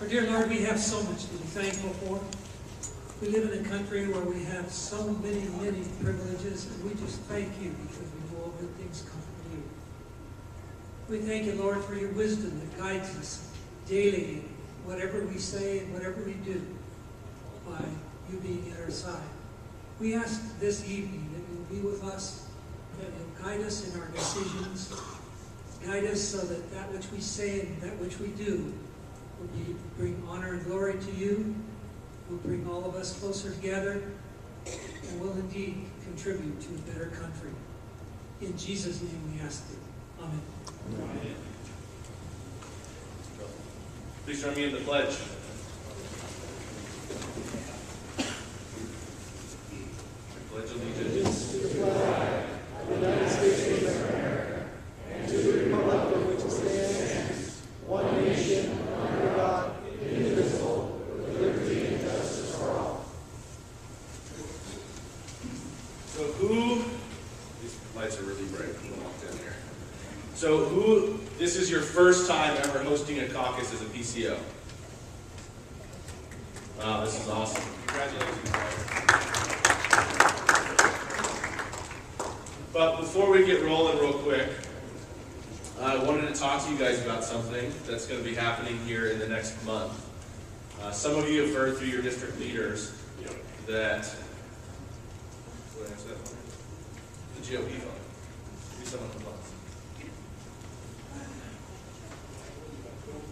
Our dear Lord, we have so much to be thankful for. We live in a country where we have so many, many privileges, and we just thank you because we know all good things come from you. We thank you, Lord, for your wisdom that guides us daily in whatever we say and whatever we do by you being at our side. We ask this evening that you will be with us, that you'll guide us in our decisions, guide us so that that which we say and that which we do will bring honor and glory to you, will bring all of us closer together, and will indeed contribute to a better country. In Jesus' name we ask it. Amen. Amen. Please join me in the pledge. I pledge allegiance to the flag of the United States of America and to the republic for which it stands, one nation, under God, indivisible, with liberty and justice for all. So these lights are really bright when I walk down here. So this is your first time ever hosting a caucus as a PCO? Wow, this is awesome. Congratulations. But before we get rolling real quick, I wanted to talk to you guys about something that's going to be happening here in the next month. Some of you have heard through your district leaders that, what answer that one? The GOP fund. Maybe someone on the phone.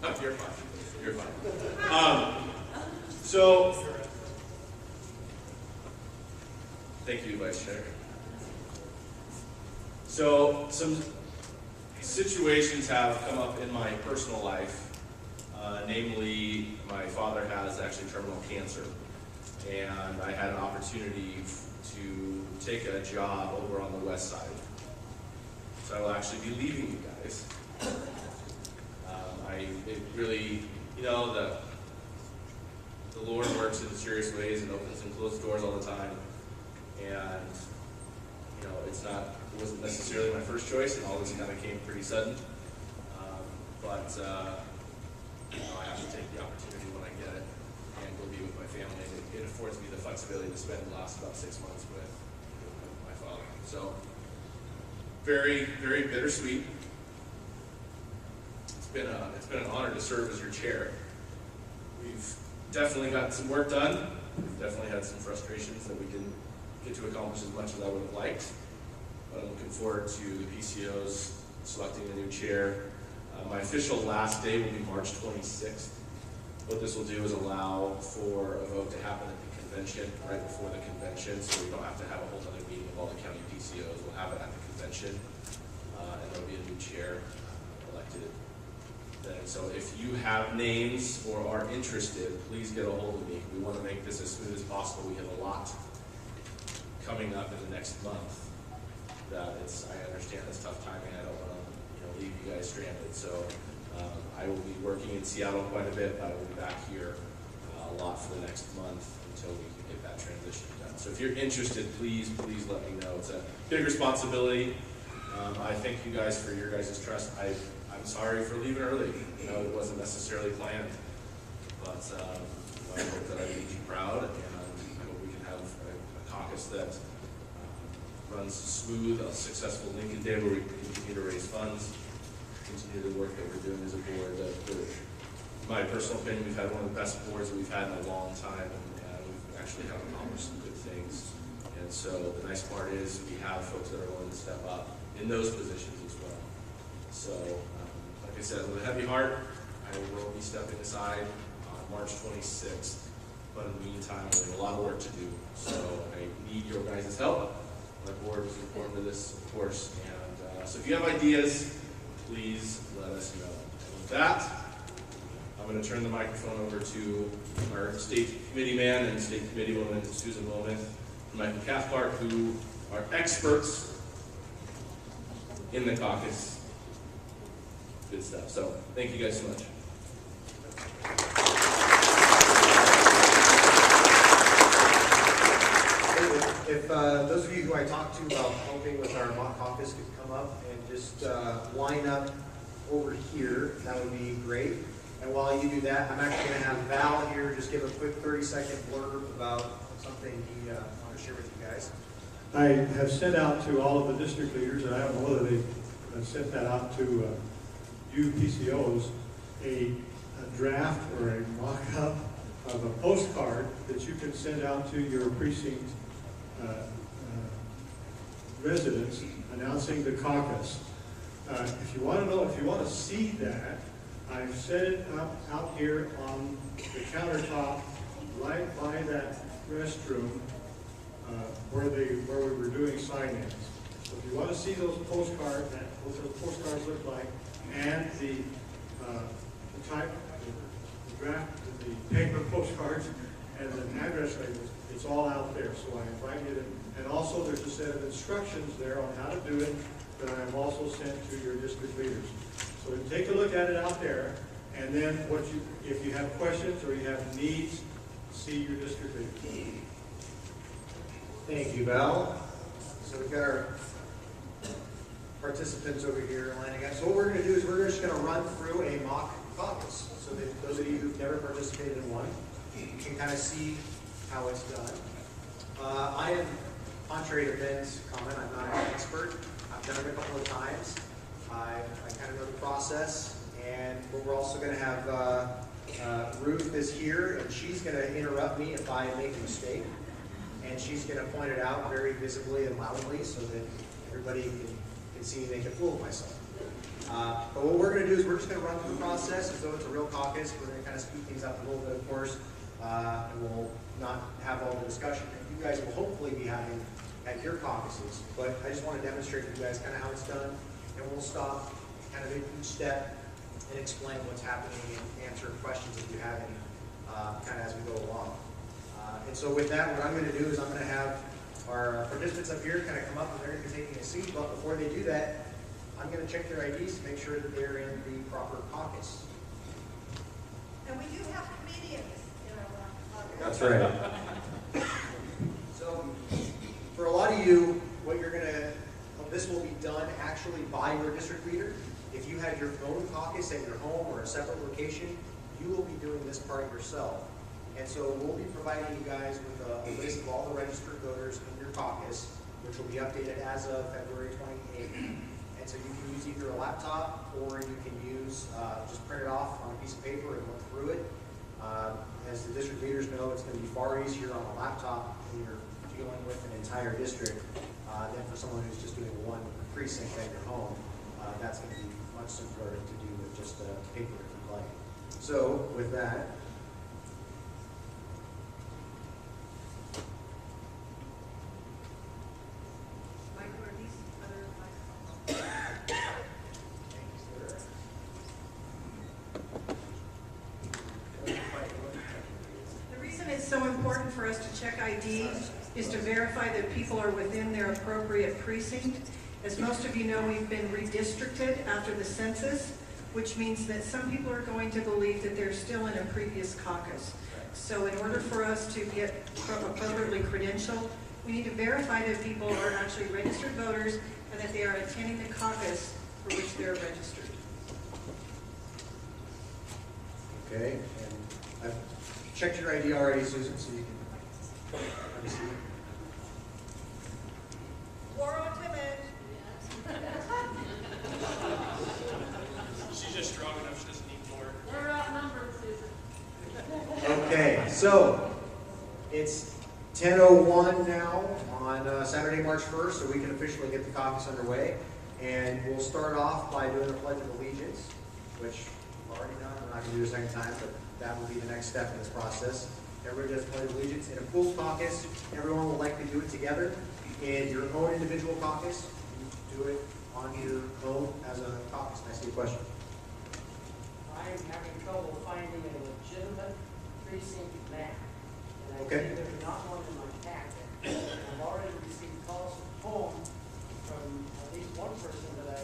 Oh, you're fine. You're fine. So, thank you, Vice Chair. So, some situations have come up in my personal life. Namely, my father has actually terminal cancer, and I had an opportunity to take a job over on the west side. So I will actually be leaving you guys. It really, the Lord works in mysterious ways and opens and closes doors all the time. And, it wasn't necessarily my first choice, and all this kind of came pretty sudden. I have to take the opportunity when I get it and go be with my family. And it affords me the flexibility to spend the last about 6 months with my father. So, very, very bittersweet. It's been an honor to serve as your chair. We've definitely gotten some work done. We've definitely had some frustrations that we didn't get to accomplish as much as I would have liked. But I'm looking forward to the PCOs selecting a new chair. My official last day will be March 26th. What this will do is allow for a vote to happen at the convention, right before the convention, so we don't have to have a whole other meeting of all the county PCOs. We'll have it at the convention, and there'll be a new chair elected then. So if you have names or are interested, please get a hold of me. We want to make this as smooth as possible. We have a lot coming up in the next month I understand it's tough timing. I don't want to leave you guys stranded. So I will be working in Seattle quite a bit, but I will be back here a lot for the next month until we can get that transition done. So if you're interested, please let me know. It's a big responsibility. I thank you guys for your guys' trust. I'm sorry for leaving early. It wasn't necessarily planned, but I hope that I made you proud, and I hope we can have a caucus that runs smooth, a successful Lincoln Day where we continue to raise funds, continue the work that we're doing as a board. In my personal opinion, we've had one of the best boards that we've had in a long time, and we've actually have accomplished some good things. And so the nice part is we have folks that are willing to step up in those positions as well. So, like I said, with a heavy heart, I will be stepping aside on March 26th. But in the meantime, we have a lot of work to do. So I need your guys' help. My board is informed of this, of course. And so if you have ideas, please let us know. And with that, I'm going to turn the microphone over to our state committee man and state committee woman, Susan Wilmeth, and Michael Cathcart, who are experts in the caucus. Good stuff. So thank you guys so much. If those of you who I talked to about helping with our mock caucus could come up and just line up over here, that would be great. And while you do that, I'm actually going to have Val here just give a quick 30-second blurb about something he wanted to share with you guys. I have sent out to all of the district leaders, and I don't know whether they've sent that out to you PCOs, a draft or a mock-up of a postcard that you can send out to your precinct residents announcing the caucus. If you want to know, if you want to see that, I've set it up out here on the countertop right by that restroom where we were doing sign-ins. So if you want to see those postcards, what those postcards look like, and the type, the draft, the paper postcards, and the address labels, it's all out there. So I invite you to, and also there's a set of instructions there on how to do it that I have also sent to your district leaders. So take a look at it out there, and then if you have questions or you have needs, see your district leaders. Thank you, Val. So we've got our participants over here lining up. So what we're going to do is we're just going to run through a mock caucus. So that those of you who've never participated in one, you can kind of see how it's done. I am, contrary to Ben's comment, I'm not an expert. I've done it a couple of times. I kind of know the process. But we're also going to have Ruth is here, and she's going to interrupt me if I make a mistake. And she's going to point it out very visibly and loudly so that everybody can see me make a fool of myself. But what we're going to do is we're just going to run through the process as though it's a real caucus. We're going to kind of speed things up a little bit, of course, and we'll not have all the discussion that you guys will hopefully be having at your caucuses. But I just want to demonstrate to you guys kind of how it's done, and we'll stop kind of at each step and explain what's happening and answer questions if you have any kind of as we go along. And so with that, what I'm going to do is I'm going to have our participants up here kind of come up and they're going to be taking a seat. But before they do that, I'm going to check their IDs to make sure that they're in the proper caucus. And we do have comedians in our caucus. That's right. So for a lot of you, what you're going to, this will be done actually by your district leader. If you have your own caucus at your home or a separate location, you will be doing this part yourself. And so we'll be providing you guys with a list of all the registered voters in your caucus, which will be updated as of February 28th. And so you can use either a laptop or you can use, just print it off on a piece of paper and look through it. As the district leaders know, it's going to be far easier on a laptop when you're dealing with an entire district than for someone who's just doing one precinct at your home. That's going to be much simpler to do with just paper if you'd like. So with that, so important for us to check IDs is to verify that people are within their appropriate precinct. As most of you know, we've been redistricted after the census, which means that some people are going to believe that they're still in a previous caucus. So in order for us to get appropriately credentialed, we need to verify that people are actually registered voters and that they are attending the caucus for which they're registered. okay, and I've checked your ID already, Susan, so you can let me see. War on timid. She's just strong enough, she doesn't need more. We're outnumbered, Susan. Okay, so it's 10:01 now on Saturday, March 1st, so we can officially get the caucus underway. And we'll start off by doing the Pledge of Allegiance, which we've already done. We're not going to do it a second time, but that will be the next step in this process. Everybody does Pledge of Allegiance. In a pooled caucus, everyone will likely do it together. In your own individual caucus, you do it on your own as a caucus. Can I see a question? I'm having trouble finding a legitimate precinct map. And I Okay. see there's not one in my packet. I've already received calls from home from at least one person that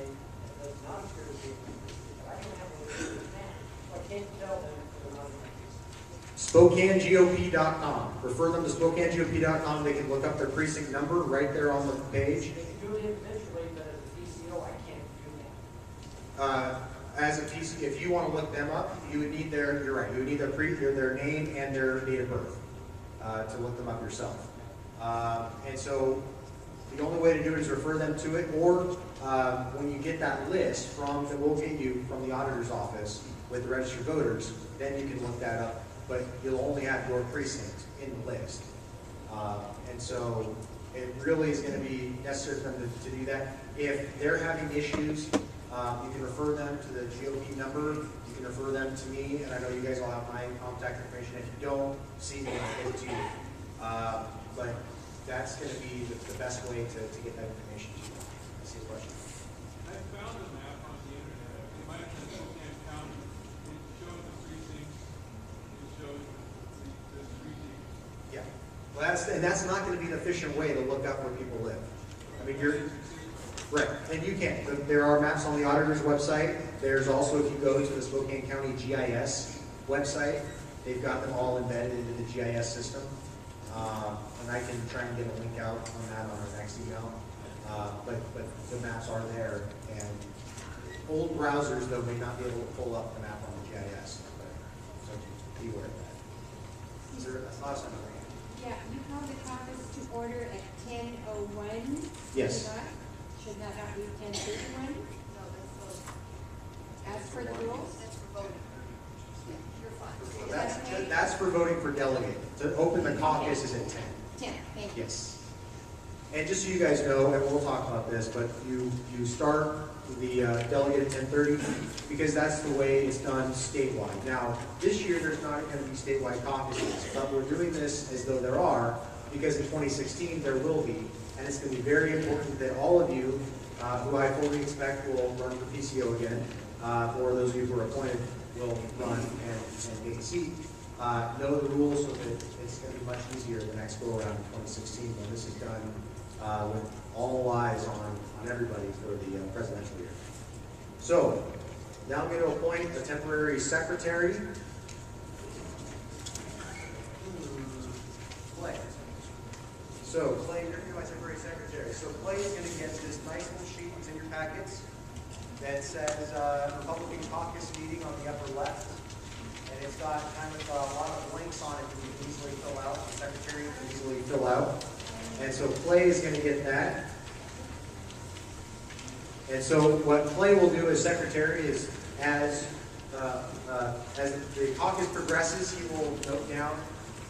does not appear to be in my precinct, but I don't have a legitimate map. So I can't tell them if they're not in my precinct. SpokaneGOP.com. Refer them to SpokaneGOP.com. They can look up their precinct number right there on the page. They can do it individually, but as a PCO, I can't do that. as a PC, if you want to look them up, you would need their, you're right, you would need their name and their date of birth to look them up yourself. And so the only way to do it is refer them to it, or when you get that list that we'll get you from the auditor's office with the registered voters, then you can look that up. But you'll only have your precinct in the list. And so it really is going to be necessary for them to do that. If they're having issues, you can refer them to the GOP number. You can refer them to me, and I know you guys all have my contact information. If you don't, see me, I'll give it to you. But that's going to be the best way to get that information to you. I see a question. I found a map on the internet. It might have been Spokane County. It shows the precincts. It shows the precinct. Yeah. Well, that's not going to be the efficient way to look up where people live. I mean, right, and you can. There are maps on the auditor's website. There's also, if you go to the Spokane County GIS website, they've got them all embedded into the GIS system. And I can try and get a link out on that on our next email. But the maps are there, and old browsers, though, may not be able to pull up the map on the GIS. So be aware of that. Is there a last time? Yeah, you called the caucus to order at 10:01. Yes. Should that not be 10:31? No, that's voting. As for the rules? That's for voting. Yeah, you're fine. That's for voting for delegate. To open the caucus is at 10. 10, thank you. Yes. And just so you guys know, and we'll talk about this, but you start the delegate at 10:30 because that's the way it's done statewide. Now, this year there's not going to be statewide caucuses, but we're doing this as though there are because in 2016 there will be. And it's going to be very important that all of you, who I fully expect will run for PCO again, or those of you who are appointed will run and get a seat, know the rules so that it's going to be much easier the next go around in 2016 when this is done with all eyes on everybody for the presidential year. So, now I'm going to appoint a temporary secretary. Clay. So, Clay, you're going to be my temporary secretary. So, Clay is going to get this nice little sheet that's in your packets that says Republican Caucus meeting on the upper left. And it's got kind of a lot of links on it that you can easily fill out. The secretary can easily fill out. And so Clay is going to get that. And so what Clay will do as secretary is, as the caucus progresses, he will note down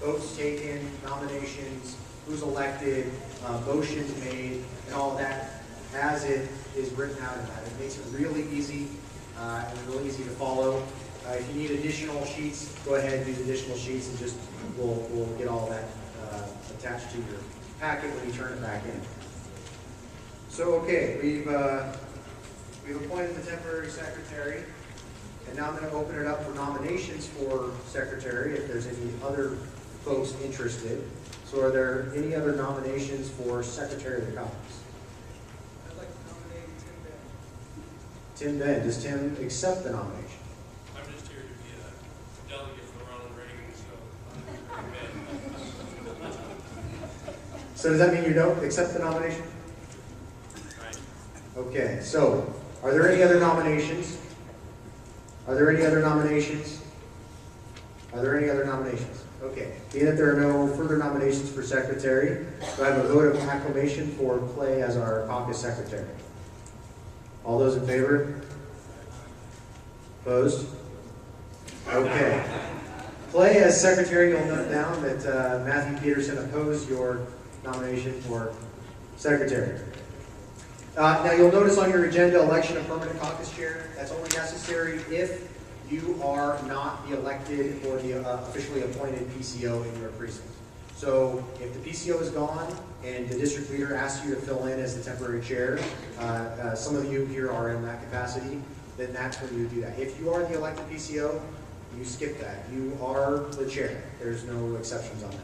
votes taken, nominations, who's elected, motions made, and all that as it is written out in that. It makes it really easy and really easy to follow. If you need additional sheets, go ahead and do additional sheets, and just we'll get all that attached to your packet when you turn it back in. So okay, we've appointed the temporary secretary, and now I'm going to open it up for nominations for secretary if there's any other folks interested. So are there any other nominations for secretary of the caucus? I'd like to nominate Tim Tim Ben. Ben. Does Tim accept the nomination? I'm just here to be a delegate for Ronald Reagan, so So does that mean you don't accept the nomination? right. Okay, so are there any other nominations? Are there any other nominations? Are there any other nominations? Okay, being that there are no further nominations for secretary, do I have a vote of acclamation for Clay as our caucus secretary? All those in favor? Opposed? Okay. Clay, as secretary, you'll note down that Matthew Peterson opposed your nomination for secretary. Now you'll notice on your agenda, election of permanent caucus chair. That's only necessary if you are not the elected or the officially appointed PCO in your precinct. So if the PCO is gone and the district leader asks you to fill in as the temporary chair, some of you here are in that capacity, then that's when you do that. If you are the elected PCO, you skip that. You are the chair. There's no exceptions on that.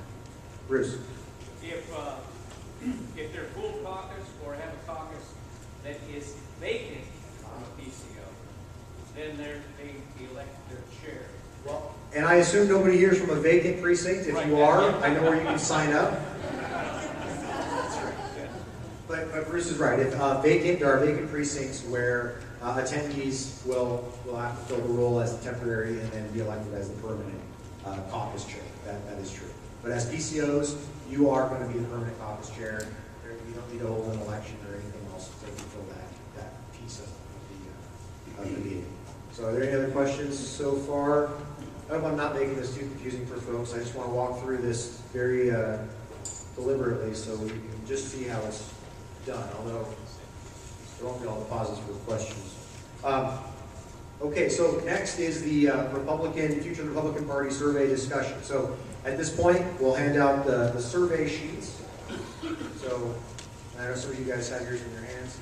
Bruce. If they're full caucus or have a caucus that is vacant on a PCO, then they elect their chair. Well, and I assume nobody here is from a vacant precinct. If you are, I know where you can sign up. That's right. But Bruce is right. If there are vacant precincts where attendees will have to fill the role as the temporary and then be elected as the permanent caucus chair. That is true. But as PCOs, you are going to be the permanent caucus chair. You don't need to hold an election or anything else to fulfill that piece of the meeting. So are there any other questions so far? I hope I'm not making this too confusing for folks. I just want to walk through this very deliberately so you can just see how it's done, although there won't be all the pauses for questions. Okay, so next is the Future Republican Party survey discussion. So at this point, we'll hand out the survey sheets. So I know some of you guys have yours in your hands.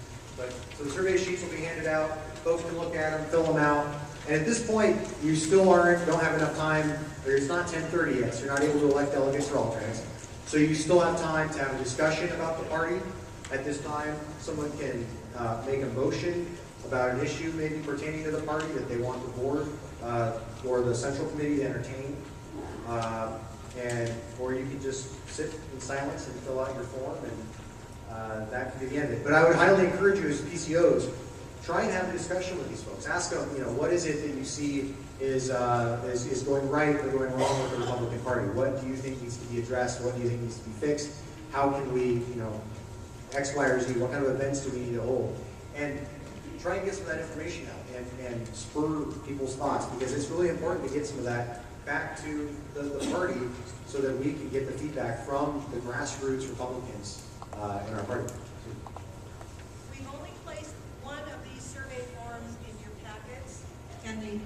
So the survey sheets will be handed out. Folks can look at them, fill them out. And at this point, you still don't have enough time, or it's not 10:30 yet, so you're not able to elect delegates or alternates. So you still have time to have a discussion about the party. At this time, someone can make a motion about an issue maybe pertaining to the party that they want the board or the central committee to entertain. Or you can just sit in silence and fill out your form, and that can be the end of it. But I would highly encourage you as PCOs, try and have a discussion with these folks. Ask them, what is it that you see is going right or going wrong with the Republican Party? What do you think needs to be addressed? What do you think needs to be fixed? How can we, X, Y, or Z, what kind of events do we need to hold? And try and get some of that information out and spur people's thoughts, because it's really important to get some of that back to the party so that we can get the feedback from the grassroots Republicans in our party. We've only placed one of these survey forms in your packets, and the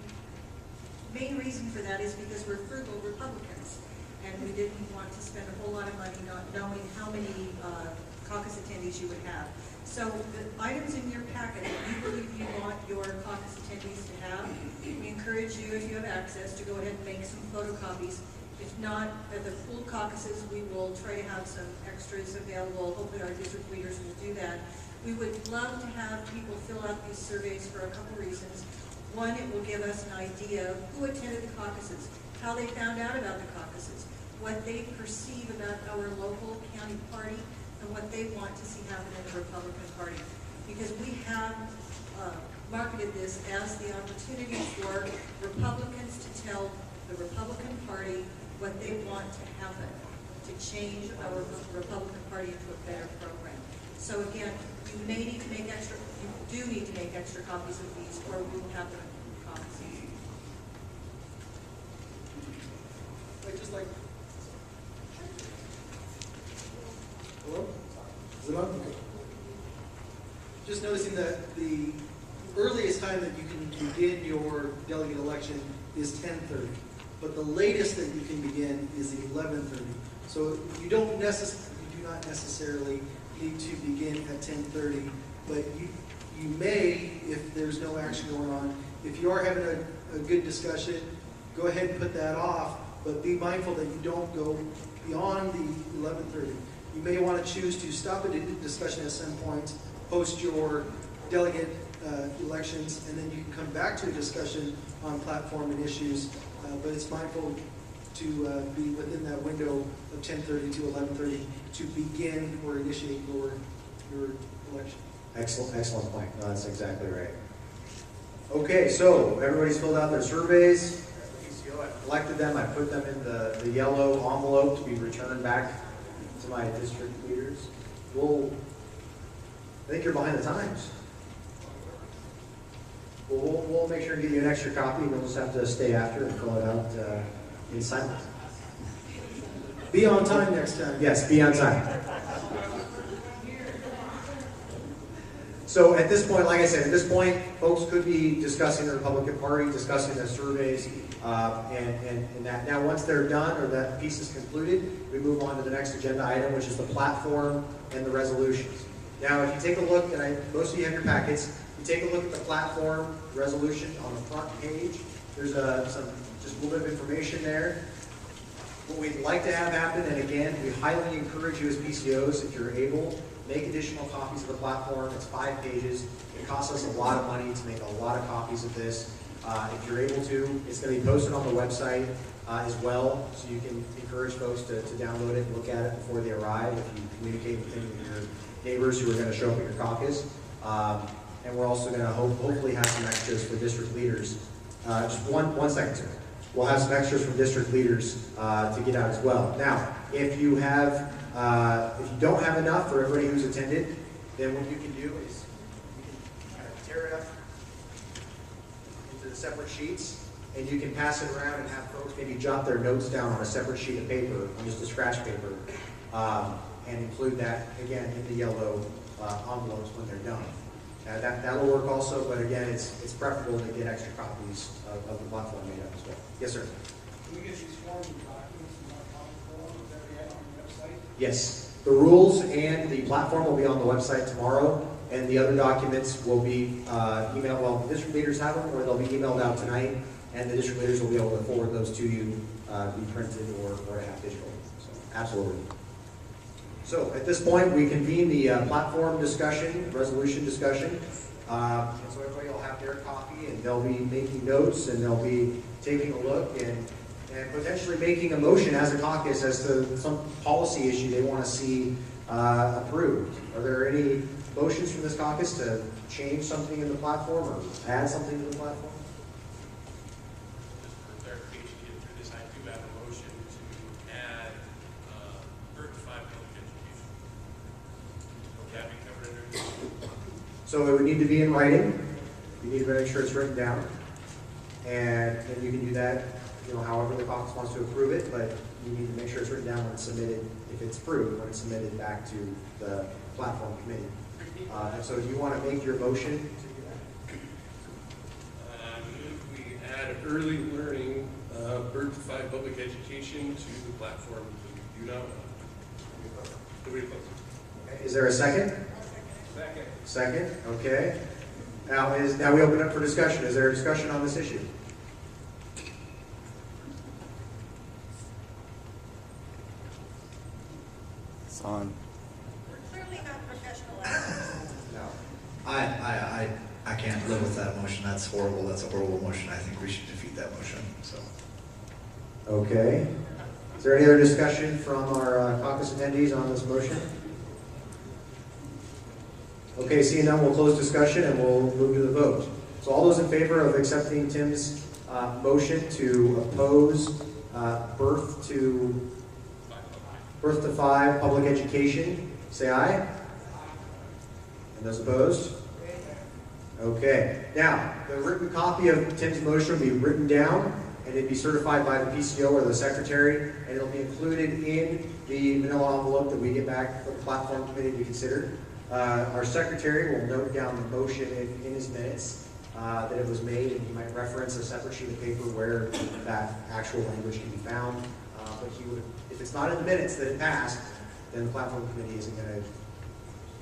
main reason for that is because we're frugal Republicans, and we didn't want to spend a whole lot of money not knowing how many caucus attendees you would have. So the items in your packet that you believe you want your caucus attendees to have, we encourage you, if you have access, to go ahead and make some photocopies. If not, at the full caucuses, we will try to have some extras available. Hopefully our district leaders will do that. We would love to have people fill out these surveys for a couple reasons. One, it will give us an idea of who attended the caucuses, how they found out about the caucuses, what they perceive about our local county party, and what they want to see happen in the Republican Party. Because we have marketed this as the opportunity for Republicans to tell the Republican Party what they want to happen to change our Republican Party into a better program. So again, you may need to make extra, you do need to make extra copies of these, or we will have them in copies. Hello? Is it on? Okay. Just noticing that the earliest time that you can begin your delegate election is 10:30, but the latest that you can begin is 11:30. So you do not necessarily need to begin at 10:30, but you may, if there's no action going on, if you are having a good discussion, go ahead and put that off, but be mindful that you don't go beyond the 11:30. You may want to choose to stop a discussion at some point, post your delegate elections, and then you can come back to a discussion on platform and issues, but it's mindful to be within that window of 10:30 to 11:30 to begin or initiate your election. Excellent point. No, that's exactly right. Okay, so everybody's filled out their surveys. I collected them. I put them in the yellow envelope to be returned back to my district leaders. I think you're behind the times. We'll make sure to give you an extra copy, and you'll just have to stay after and fill it out in silence. Be on time next time. Yes, be on time. So at this point, like I said, folks could be discussing the Republican Party, discussing their surveys, and that. Now, once they're done or that piece is concluded, we move on to the next agenda item, which is the platform and the resolutions. Now, if you take a look, and most of you have your packets, you take a look at the platform resolution on the front page. There's just a little bit of information there. What we'd like to have happen, and again, we highly encourage you as PCOs, if you're able, make additional copies of the platform. It's 5 pages. It costs us a lot of money to make a lot of copies of this. If you're able to, it's going to be posted on the website as well, so you can encourage folks to download it and look at it before they arrive if you communicate with any of your neighbors who are going to show up at your caucus. and we're also going to hopefully have some extras for district leaders. Just one second, sir. We'll have some extras from district leaders to get out as well. Now, if you don't have enough for everybody who's attended, then what you can do is you can kind of tear it up into the separate sheets, and you can pass it around and have folks maybe jot their notes down on a separate sheet of paper, on just a scratch paper, and include that, again, in the yellow envelopes when they're done. That'll work also, but again, it's preferable to get extra copies of the platform made up as well. Yes, sir? Can we get these forms and documents in electronic form, is that we have on the website? Yes. The rules and the platform will be on the website tomorrow, and the other documents will be emailed. Well, the district leaders have them, or they'll be emailed out tonight, and the district leaders will be able to forward those to you, be printed or to have digital. So, absolutely. So, at this point, we convene the platform discussion, resolution discussion. And so everybody will have their copy, and they'll be making notes, and they'll be taking a look, and potentially making a motion as a caucus as to some policy issue they want to see approved. Are there any motions from this caucus to change something in the platform or add something to the platform? Just for clarification, through this, I do have a motion to add Bird 5 public education. Will that be covered under? So it would need to be in writing. You need to make sure it's written down. And then you can do that, however the caucus wants to approve it, but you need to make sure it's written down when it's submitted, if it's approved, when it's submitted back to the platform committee. And so do you want to make your motion to do that? Move we add early learning, Bird 5 public education to the platform. Do you know? Okay, is there a second? Second. Second, okay. Now we open up for discussion. Is there a discussion on this issue? It's on. We're clearly not professional athletes. No. I can't live with that motion. That's horrible. That's a horrible motion. I think we should defeat that motion. So. Okay. Is there any other discussion from our caucus attendees on this motion? Okay, seeing none, we'll close discussion and we'll move to the vote. So all those in favor of accepting Tim's motion to oppose birth to 5 public education, say aye. And those opposed? Okay. Now, the written copy of Tim's motion will be written down and it'll be certified by the PCO or the secretary, and it'll be included in the manila envelope that we get back from the platform committee to consider. Our secretary will note down the motion in his minutes that it was made, and he might reference a separate sheet of paper where that actual language can be found. But he would, if it's not in the minutes that it passed, then the platform committee isn't going to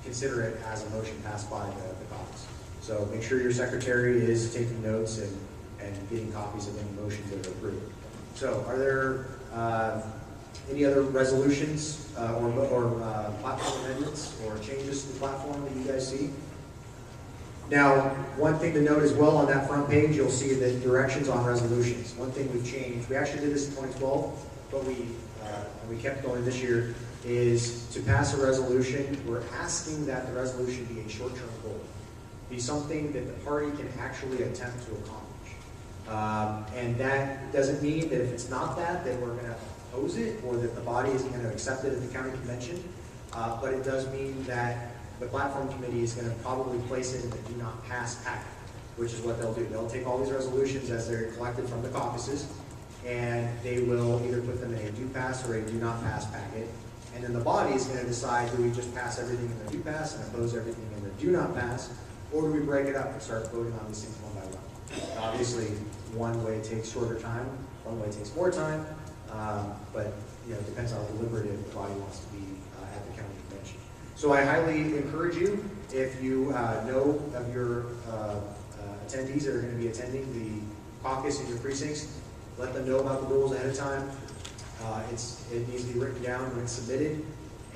consider it as a motion passed by the caucus. So make sure your secretary is taking notes and getting copies of any motions that are approved. So are there any other resolutions or platform amendments or changes to the platform that you guys see? Now, one thing to note as well on that front page, you'll see the directions on resolutions. One thing we've changed, we actually did this in 2012, but we kept going this year, is to pass a resolution. We're asking that the resolution be a short-term goal, be something that the party can actually attempt to accomplish. And that doesn't mean that if it's not that, then we're going to oppose it or that the body isn't going to accept it at the county convention. But it does mean that the platform committee is going to probably place it in the do not pass packet, which is what they'll do. They'll take all these resolutions as they're collected from the caucuses, and they will either put them in a do pass or a do not pass packet. And then the body is going to decide, do we just pass everything in the do pass and oppose everything in the do not pass, or do we break it up and start voting on these things one by one? Obviously, one way takes shorter time, one way takes more time, but it depends on how deliberative the body wants to be at the county convention. So I highly encourage you, if you know of your attendees that are going to be attending the caucus in your precincts, let them know about the rules ahead of time. It needs to be written down when it's submitted,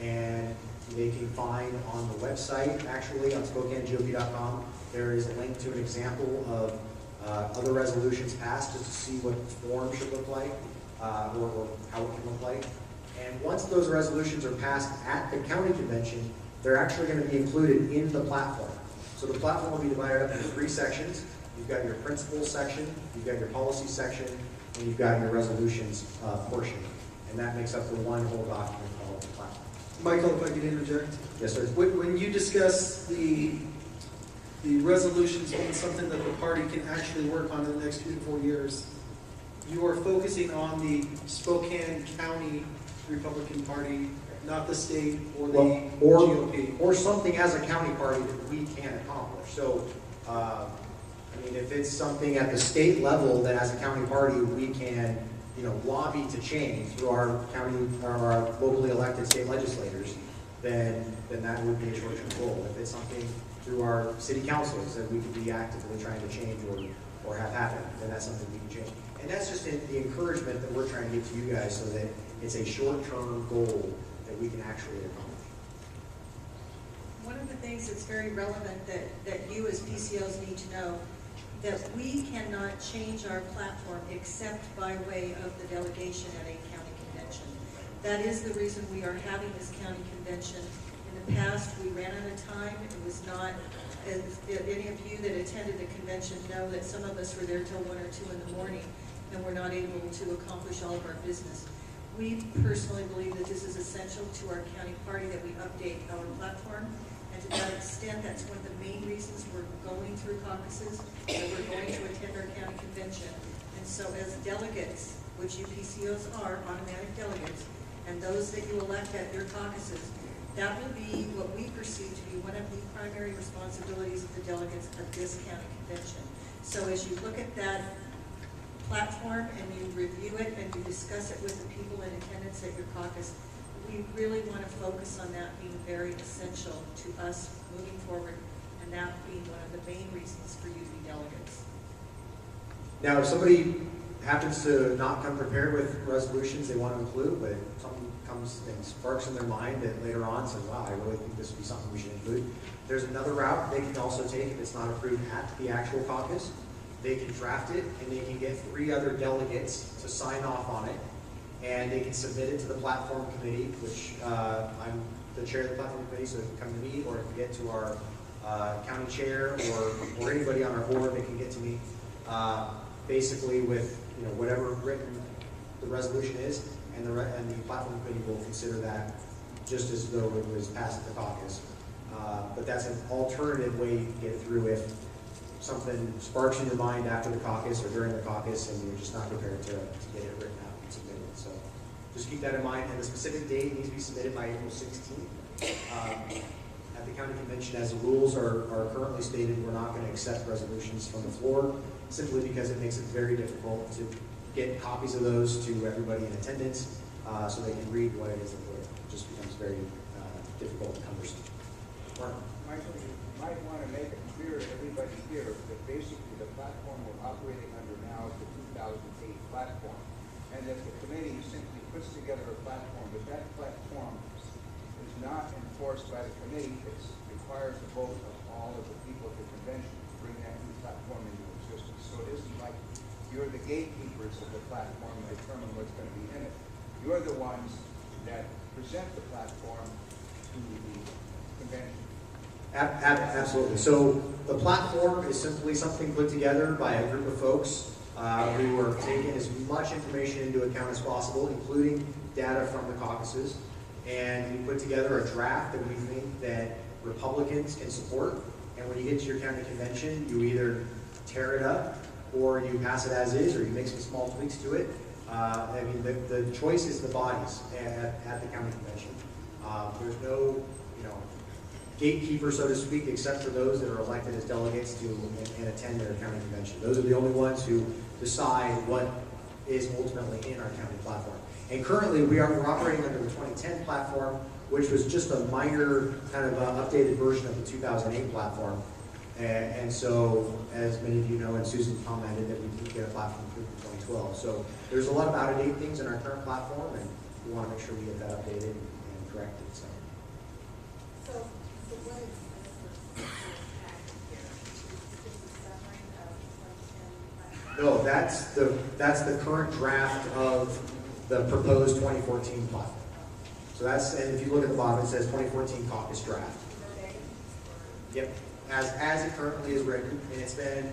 and they can find on the website, actually on SpokaneGOP.com, there is a link to an example of other resolutions passed just to see what the form should look like, or how it can look like. And once those resolutions are passed at the county convention, they're actually going to be included in the platform. So the platform will be divided up into 3 sections. You've got your principles section, you've got your policy section, and you've got your resolutions portion. And that makes up the one whole document called the platform. Michael, if I could interject. Yes, sir. When you discuss the resolutions being something that the party can actually work on in the next 2 to 4 years, you are focusing on the Spokane County Republican Party, not the state or the GOP. Or something as a county party that we can accomplish. So, I mean, if it's something at the state level that as a county party we can, lobby to change through our county or our locally elected state legislators, then that would be a short-term goal. If it's something through our city councils that we could be actively trying to change or have happen, then that's something we can change. And that's just the encouragement that we're trying to get to you guys so that it's a short-term goal that we can actually accomplish. One of the things that's very relevant that you as PCOs need to know, that we cannot change our platform except by way of the delegation at a county convention. That is the reason we are having this county convention. In the past, we ran out of time. It was not, as any of you that attended the convention know that some of us were there till 1 or 2 in the morning and were not able to accomplish all of our business. We personally believe that this is essential to our county party, that we update our platform. And to that extent, that's one of the main reasons we're going through caucuses, that we're going to attend our county convention. And so as delegates, which you PCOs are, automatic delegates, and those that you elect at your caucuses, that will be what we perceive to be one of the primary responsibilities of the delegates at this county convention. So as you look at that platform and you review it and you discuss it with the people in attendance at your caucus, we really want to focus on that being very essential to us moving forward, and that being one of the main reasons for you to be delegates. Now, if somebody happens to not come prepared with resolutions they want to include, but something comes and sparks in their mind that later on says, wow, I really think this would be something we should include, there's another route they can also take if it's not approved at the actual caucus. They can draft it, and they can get 3 other delegates to sign off on it, and they can submit it to the platform committee, which I'm the chair of the platform committee, so it can come to me, or it can get to our county chair, or anybody on our board that can get to me, basically with whatever written the resolution is, and the platform committee will consider that just as though it was passed at the caucus. But that's an alternative way you can get through if something sparks in your mind after the caucus or during the caucus and you're just not prepared to get it written out and submitted. So just keep that in mind. And the specific date needs to be submitted by April 16th. At the county convention, as the rules are currently stated, we're not going to accept resolutions from the floor simply because it makes it very difficult to get copies of those to everybody in attendance so they can read what it is that we're. It just becomes very difficult and cumbersome. Michael, you might want to make it clear to everybody here that basically the platform we're operating under now is the 2008 platform, and that the committee simply puts together a platform, but that platform is not enforced by the committee. It requires the vote of all of the people at the convention to bring that new platform into existence. So it isn't like you're the gatekeepers of the platform and determine what's going to be in it. You're the ones that present the platform to the convention. Absolutely. So the platform is simply something put together by a group of folks who are taking as much information into account as possible, including data from the caucuses. And we put together a draft that we think that Republicans can support. And when you get to your county convention, you either tear it up or you pass it as is, or you make some small tweaks to it. I mean, the choice is the bodies at the county convention. There's no, gatekeeper, so to speak, except for those that are elected as delegates to and attend their county convention. Those are the only ones who decide what is ultimately in our county platform. And currently, we're operating under the 2010 platform, which was just a minor kind of updated version of the 2008 platform. And so, as many of you know, and Susan commented that we did get a platform approved in 2012. So there's a lot of out-of-date things in our current platform, and we want to make sure we get that updated and corrected. So what is this packet here? Is this a summary of 2010 platform? No, that's the current draft of the proposed 2014 platform. So that's, and if you look at the bottom, it says 2014 caucus draft. Yep. as it currently is written, and it's been,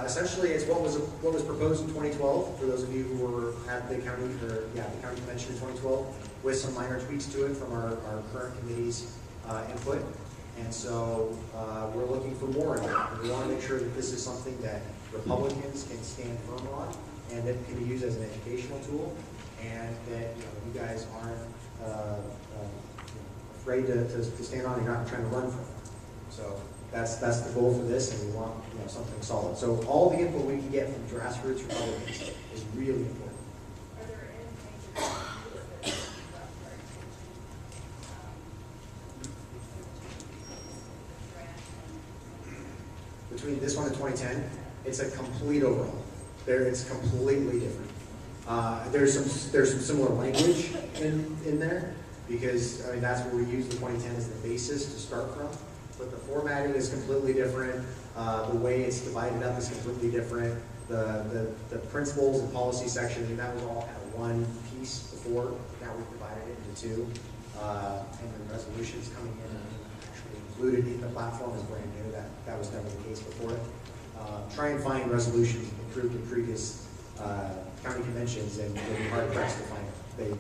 essentially, it's what was proposed in 2012, for those of you who were at the county convention in 2012, with some minor tweaks to it from our current committee's input. And so we're looking for more of that. And we want to make sure that this is something that Republicans can stand firm on, and that can be used as an educational tool, and that you guys aren't afraid to stand on. You're not trying to run from it. So that's the goal for this, and we want something solid. So all the input we can get from grassroots Republicans is really important. Are there any major changes that you brought to our attention? Between this one and 2010, it's a complete overhaul. It's completely different. There's some similar language in there, because I mean that's where we use the 2010 as the basis to start from. But the formatting is completely different. The way it's divided up is completely different. The principles and policy section, I mean, that was all kind of one piece before. Now we've divided it into two. And the resolutions coming in and actually included in the platform is brand new. That was never the case before. Try and find resolutions approved in previous county conventions, and you'll be hard pressed to find it.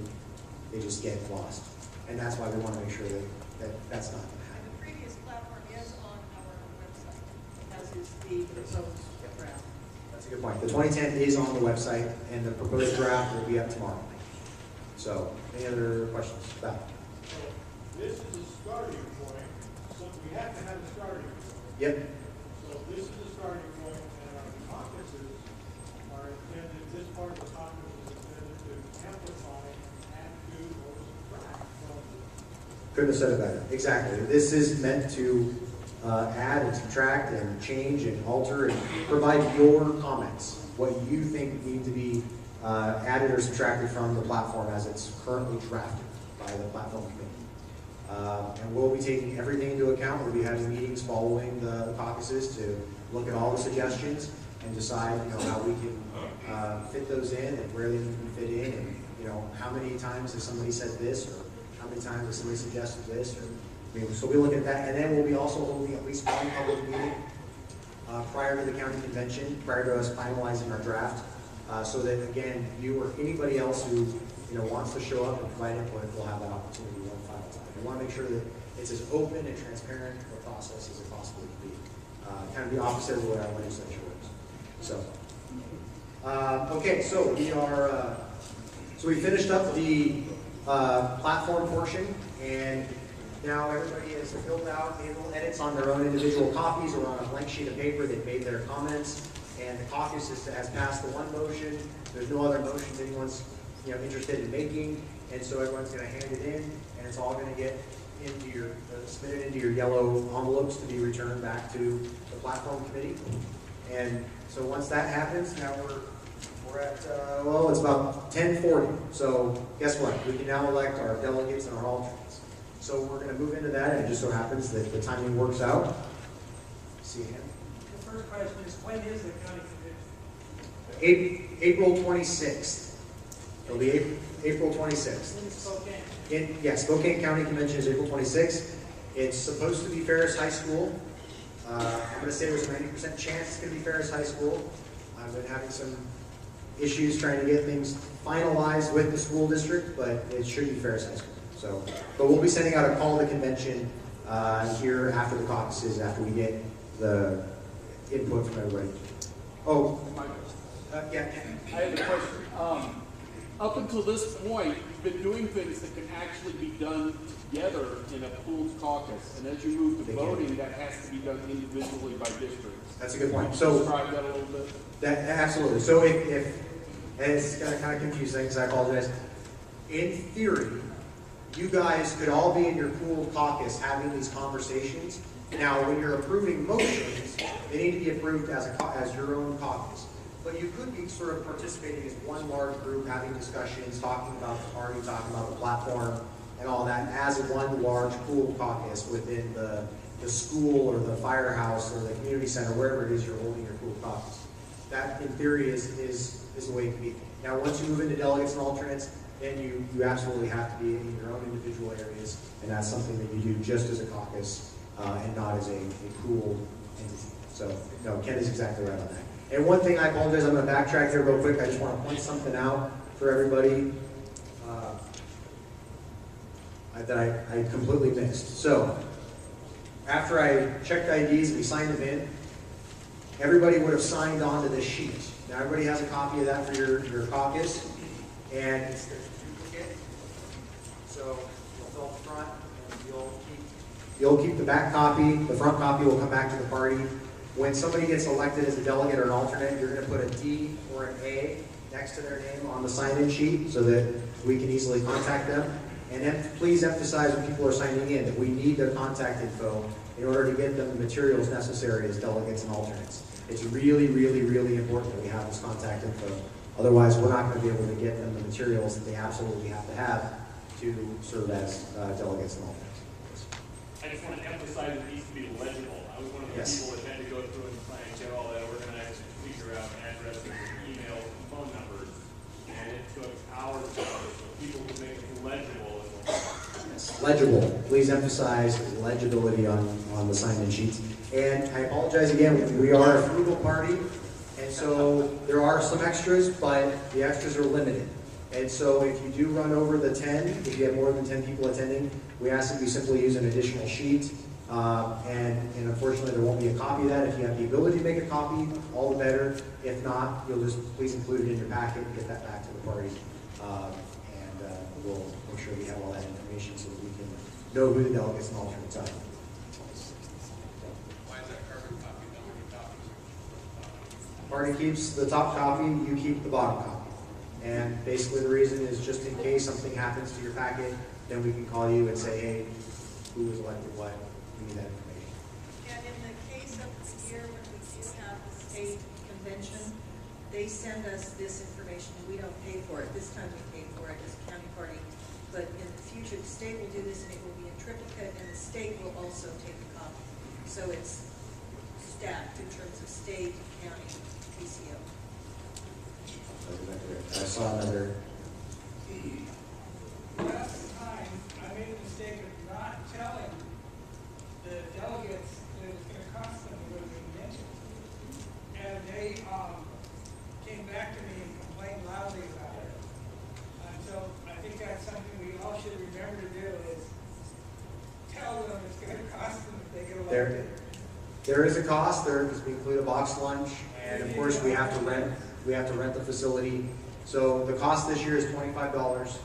They just get lost. And that's why we want to make sure that that's not going to happen. The previous platform is on our website, as is the proposed draft. That's a good point. The 2010 is on the website, and the proposed draft will be up tomorrow. So, any other questions about it? So this is a starting point, so we have to have a starting point. Yep. So this is a starting point, and our caucuses are intended, this part of the caucus is intended to amplify and add to or subtract from the. Couldn't have said it better. Exactly. This is meant to add and subtract and change and alter and provide your comments, what you think need to be added or subtracted from the platform as it's currently drafted by the platform committee. And we'll be taking everything into account. We'll be having meetings following the caucuses to look at all the suggestions and decide, how we can fit those in and where they need to fit in, and how many times has somebody said this, or how many times has somebody suggested this, or so we'll look at that, and then we'll be also holding at least one public meeting prior to the county convention, prior to us finalizing our draft, so that again, you or anybody else who wants to show up and provide input will have that opportunity one final time. We want to make sure that it's as open and transparent a process as it possibly can be. Kind of the opposite of what our legislature is. So, okay, so we are. So we finished up the platform portion, and now everybody has filled out, made little edits on their own individual copies or on a blank sheet of paper. They've made their comments, and the caucus has passed the one motion. There's no other motions anyone's interested in making, and so everyone's going to hand it in, and it's all going to get into your submitted into your yellow envelopes to be returned back to the platform committee. And so once that happens, now we're at it's about 10:40. So guess what? We can now elect our delegates and our alternates. So we're going to move into that, and it just so happens that the timing works out. See you again. The first question is, when is the county convention? April 26th. It'll be April 26th. In Spokane. Spokane County Convention is April 26th. It's supposed to be Ferris High School. I'm going to say there's a 90% chance it's going to be Ferris High School. I've been having some issues trying to get things finalized with the school district, but it should be Ferris High School. So, but we'll be sending out a call to convention here after the caucuses, after we get the input from everybody. Oh, yeah. I have a question. Up until this point, you've been doing things that can actually be done together in a pooled caucus, and as you move to voting, that has to be done individually by districts. That's a good point. So describe that a little bit. Absolutely. So if and it's going to kind of confuse things, I apologize. In theory, you guys could all be in your pooled caucus having these conversations. Now, when you're approving motions, they need to be approved as your own caucus. But you could be sort of participating as one large group, having discussions, talking about the party, talking about the platform, and all that as one large pooled caucus within the school or the firehouse or the community center, wherever it is you're holding your pooled caucus. That, in theory, is the way it can be. Now, once you move into delegates and alternates, then you absolutely have to be in your own individual areas, and that's something that you do just as a caucus and not as a pooled entity. So, no, Ken is exactly right on that. And one thing, I apologize, I'm going to backtrack here real quick. I just want to point something out for everybody that I completely missed. So, after I checked IDs and we signed them in, everybody would have signed on to this sheet. Now, everybody has a copy of that for your caucus, and it's the duplicate. So, you'll fill up the front, and you'll keep the back copy. The front copy will come back to the party. When somebody gets elected as a delegate or an alternate, you're going to put a D or an A next to their name on the sign-in sheet so that we can easily contact them. And then please emphasize when people are signing in that we need their contact info in order to get them the materials necessary as delegates and alternates. It's really, really, really important that we have this contact info. Otherwise, we're not going to be able to get them the materials that they absolutely have to have to serve as delegates and alternates. I just want to emphasize it needs to be legible. I was one of the people that had to go through and try and get all that organized and figure out addresses and emails and phone numbers. And it took hours of it, so people could make it legible. Yes, legible. Please emphasize legibility on the sign-in sheets. And I apologize again, we are a frugal party, and so there are some extras, but the extras are limited. And so if you do run over the 10, if you have more than 10 people attending, we ask that you simply use an additional sheet. And unfortunately, there won't be a copy of that. If you have the ability to make a copy, all the better. If not, you'll just please include it in your packet and get that back to the party. We'll make sure we have all that information so that we can know who the delegates and alternates are. Why is that carbon copy not many copies? Party keeps the top copy, you keep the bottom copy. And basically the reason is just in case something happens to your packet, then we can call you and say, hey, who was elected what, we need that information. And in the case of the year when we do have the state convention, they send us this information, and we don't pay for it. This time we pay for it as a county party. But in the future, the state will do this, and it will be in triplicate, and the state will also take a copy. So it's stacked in terms of state, county, PCO. I saw another. Last time, I made a mistake of not telling the delegates that it's going to cost them to go to the convention. And they came back to me and complained loudly about it. And so I think that's something we all should remember to do is tell them it's going to cost them if they get elected. There is a cost there because we include a box lunch, and of course we have to rent. We have to rent the facility. So the cost this year is $25,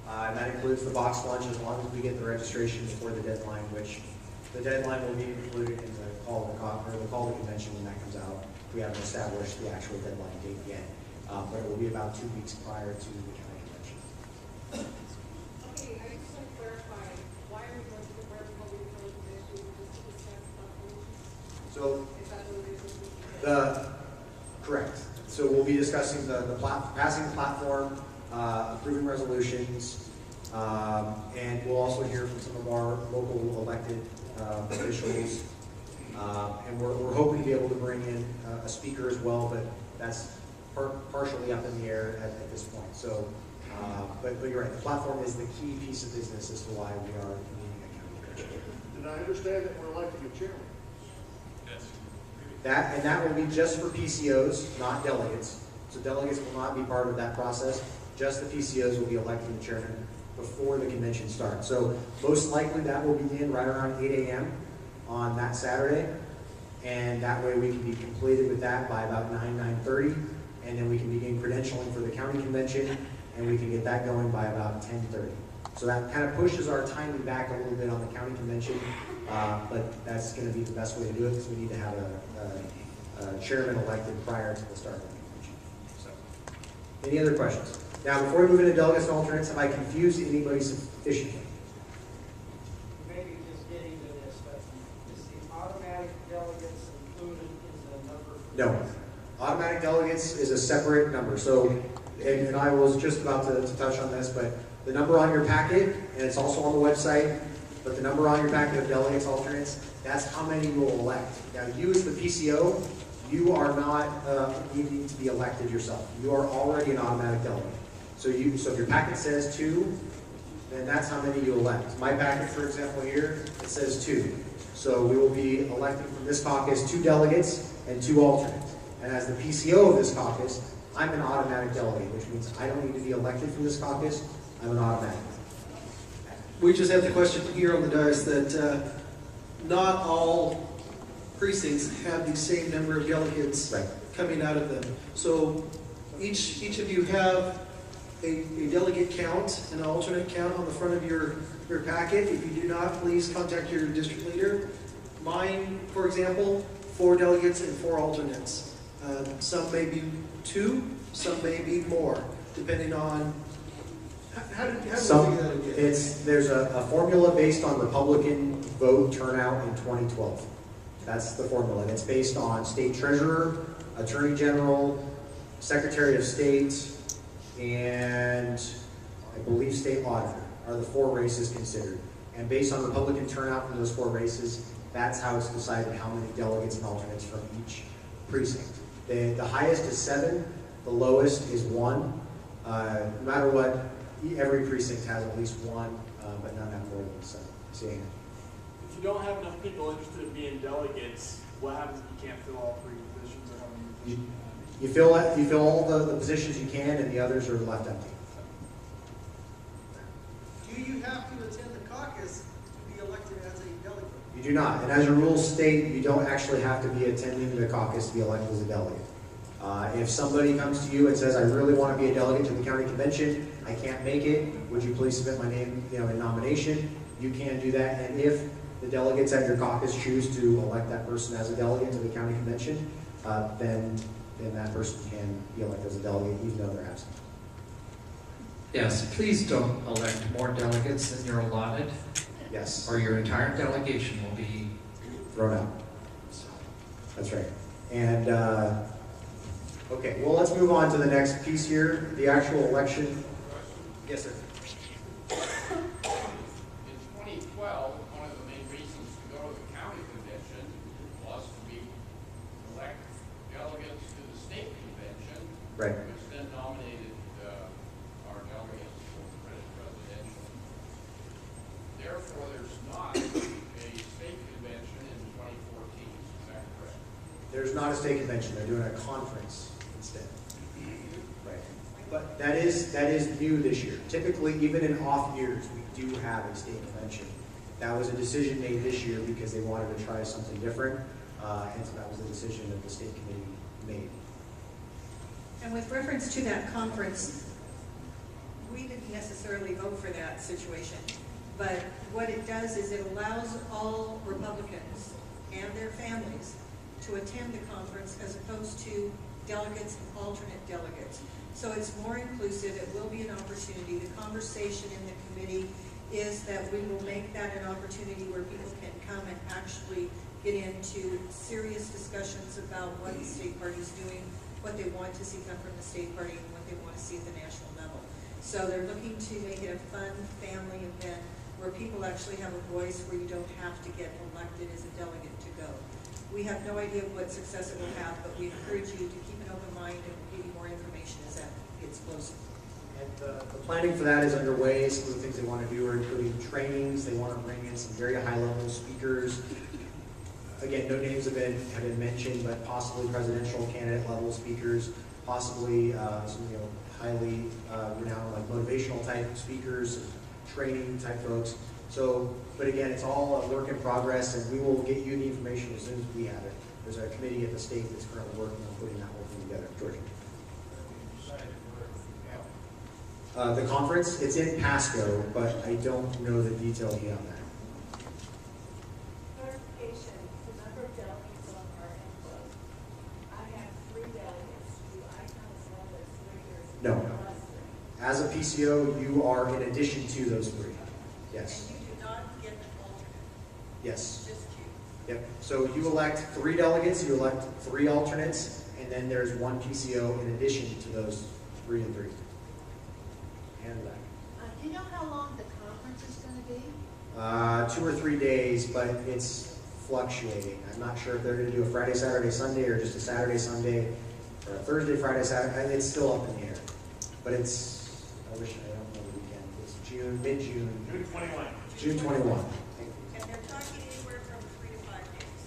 and that includes the box lunch as long as we get the registration before the deadline, which the deadline will be included in the call to convention when that comes out. We haven't established the actual deadline date yet, but it will be about 2 weeks prior to the county convention. Okay, I just want to clarify, why are we going to the Republic Convention just to discuss operations? So Is that what it is? correct. So we'll be discussing passing the platform, approving resolutions, and we'll also hear from some of our local elected officials. And we're hoping to be able to bring in a speaker as well, but that's partially up in the air at this point. So, but you're right, the platform is the key piece of business as to why we are convening a county convention. Did I understand that we're electing a chairman? Yes. That will be just for PCOs, not delegates. So delegates will not be part of that process. Just the PCOs will be electing the chairman before the convention starts. So most likely that will begin right around 8 a.m. on that Saturday. And that way we can be completed with that by about 9:30. And then we can begin credentialing for the county convention, and we can get that going by about 10:30. So that kind of pushes our timing back a little bit on the county convention, but that's going to be the best way to do it because we need to have a chairman elected prior to the start of the convention. So, any other questions? Now, before we move into delegates and alternates, have I confused anybody sufficiently? Maybe just getting to this, but is the automatic delegates included in the number? No. Automatic delegates is a separate number. So, and I was just about to touch on this, but the number on your packet, and it's also on the website, but the number on your packet of delegates, alternates, that's how many you will elect. Now, you as the PCO, you are not needing to be elected yourself. You are already an automatic delegate. So if your packet says 2, then that's how many you elect. My packet, for example, here, it says 2. So we will be electing from this caucus 2 delegates and 2 alternates. And as the PCO of this caucus, I'm an automatic delegate, which means I don't need to be elected from this caucus. I'm an automatic. We just have the question here on the dais that not all precincts have the same number of delegates coming out of them. So each of you have a delegate count and an alternate count on the front of your packet. If you do not, please contact your district leader. Mine, for example, 4 delegates and 4 alternates. Some may be 2, some may be more, depending on how do we figure that again? There's a formula based on Republican vote turnout in 2012. That's the formula. And it's based on state treasurer, attorney general, secretary of state, and I believe state auditor are the 4 races considered. And based on Republican turnout from those 4 races, that's how it's decided how many delegates and alternates from each precinct. The highest is 7, the lowest is 1. No matter what, every precinct has at least 1, but none have more than 7. Seeing If you don't have enough people interested in being delegates, what happens if you can't fill all 3 positions or how many positions you have? You fill all the positions you can, and the others are left empty. Do you have to attend the caucus to be elected as a delegate? You do not. And as your rules state, you don't actually have to be attending the caucus to be elected as a delegate. If somebody comes to you and says, I really want to be a delegate to the county convention, I can't make it, would you please submit my name in nomination? You can do that. And if the delegates at your caucus choose to elect that person as a delegate to the county convention, then that person can be elected as a delegate even though they're absent. Yes, please don't elect more delegates than you're allotted. Yes. Or your entire delegation will be thrown out. That's right. And, okay, well, let's move on to the next piece here, the actual election. Yes, sir. In 2012, one of the main reasons to go to the county convention was to elect delegates to the state convention, right, which then nominated our delegates for presidential. Therefore, there's not a state convention in 2014. Is that correct? There's not a state convention. They're doing a conference instead. Right. But that is new this year. Typically, even in off years, we do have a state convention. That was a decision made this year because they wanted to try something different, and so that was a decision that the state committee made. And with reference to that conference, we didn't necessarily vote for that situation, but what it does is it allows all Republicans and their families to attend the conference as opposed to delegates and alternate delegates. So it's more inclusive. It will be an opportunity. The conversation in the committee is that we will make that an opportunity where people can come and actually get into serious discussions about what the state party is doing, what they want to see come from the state party, and what they want to see at the national level. So they're looking to make it a fun family event where people actually have a voice, where you don't have to get elected as a delegate to go. We have no idea what success it will have, but we encourage you to keep an open mind and give you more information as that gets closer. And the planning for that is underway. Some of the things they want to do are including trainings. They want to bring in some very high-level speakers. Again, no names have been mentioned, but possibly presidential candidate level speakers, possibly some highly renowned like motivational type speakers, training type folks. So, but again, it's all a work in progress, and we will get you the information as soon as we have it. There's a committee at the state that's currently working on putting that whole thing together. Georgia. The conference, it's in Pasco, but I don't know the detail yet on that. Clarification, the number of delegates on our input. I have 3 delegates. Do I count as one of those 3 or No. plus 3? As a PCO, you are in addition to those 3. Yes. And you do not get an alternate. Yes. Just you. Yep. So you elect 3 delegates, you elect 3 alternates, and then there's 1 PCO in addition to those 3 and 3. And that. Do you know how long the conference is going to be? 2 or 3 days, but it's fluctuating. I'm not sure if they're going to do a Friday, Saturday, Sunday, or just a Saturday, Sunday, or a Thursday, Friday, Saturday. It's still up in the air. But it's, I wish I don't know the weekend. It's mid-June, June 21. June 21. And they're talking anywhere from 3 to 5 days.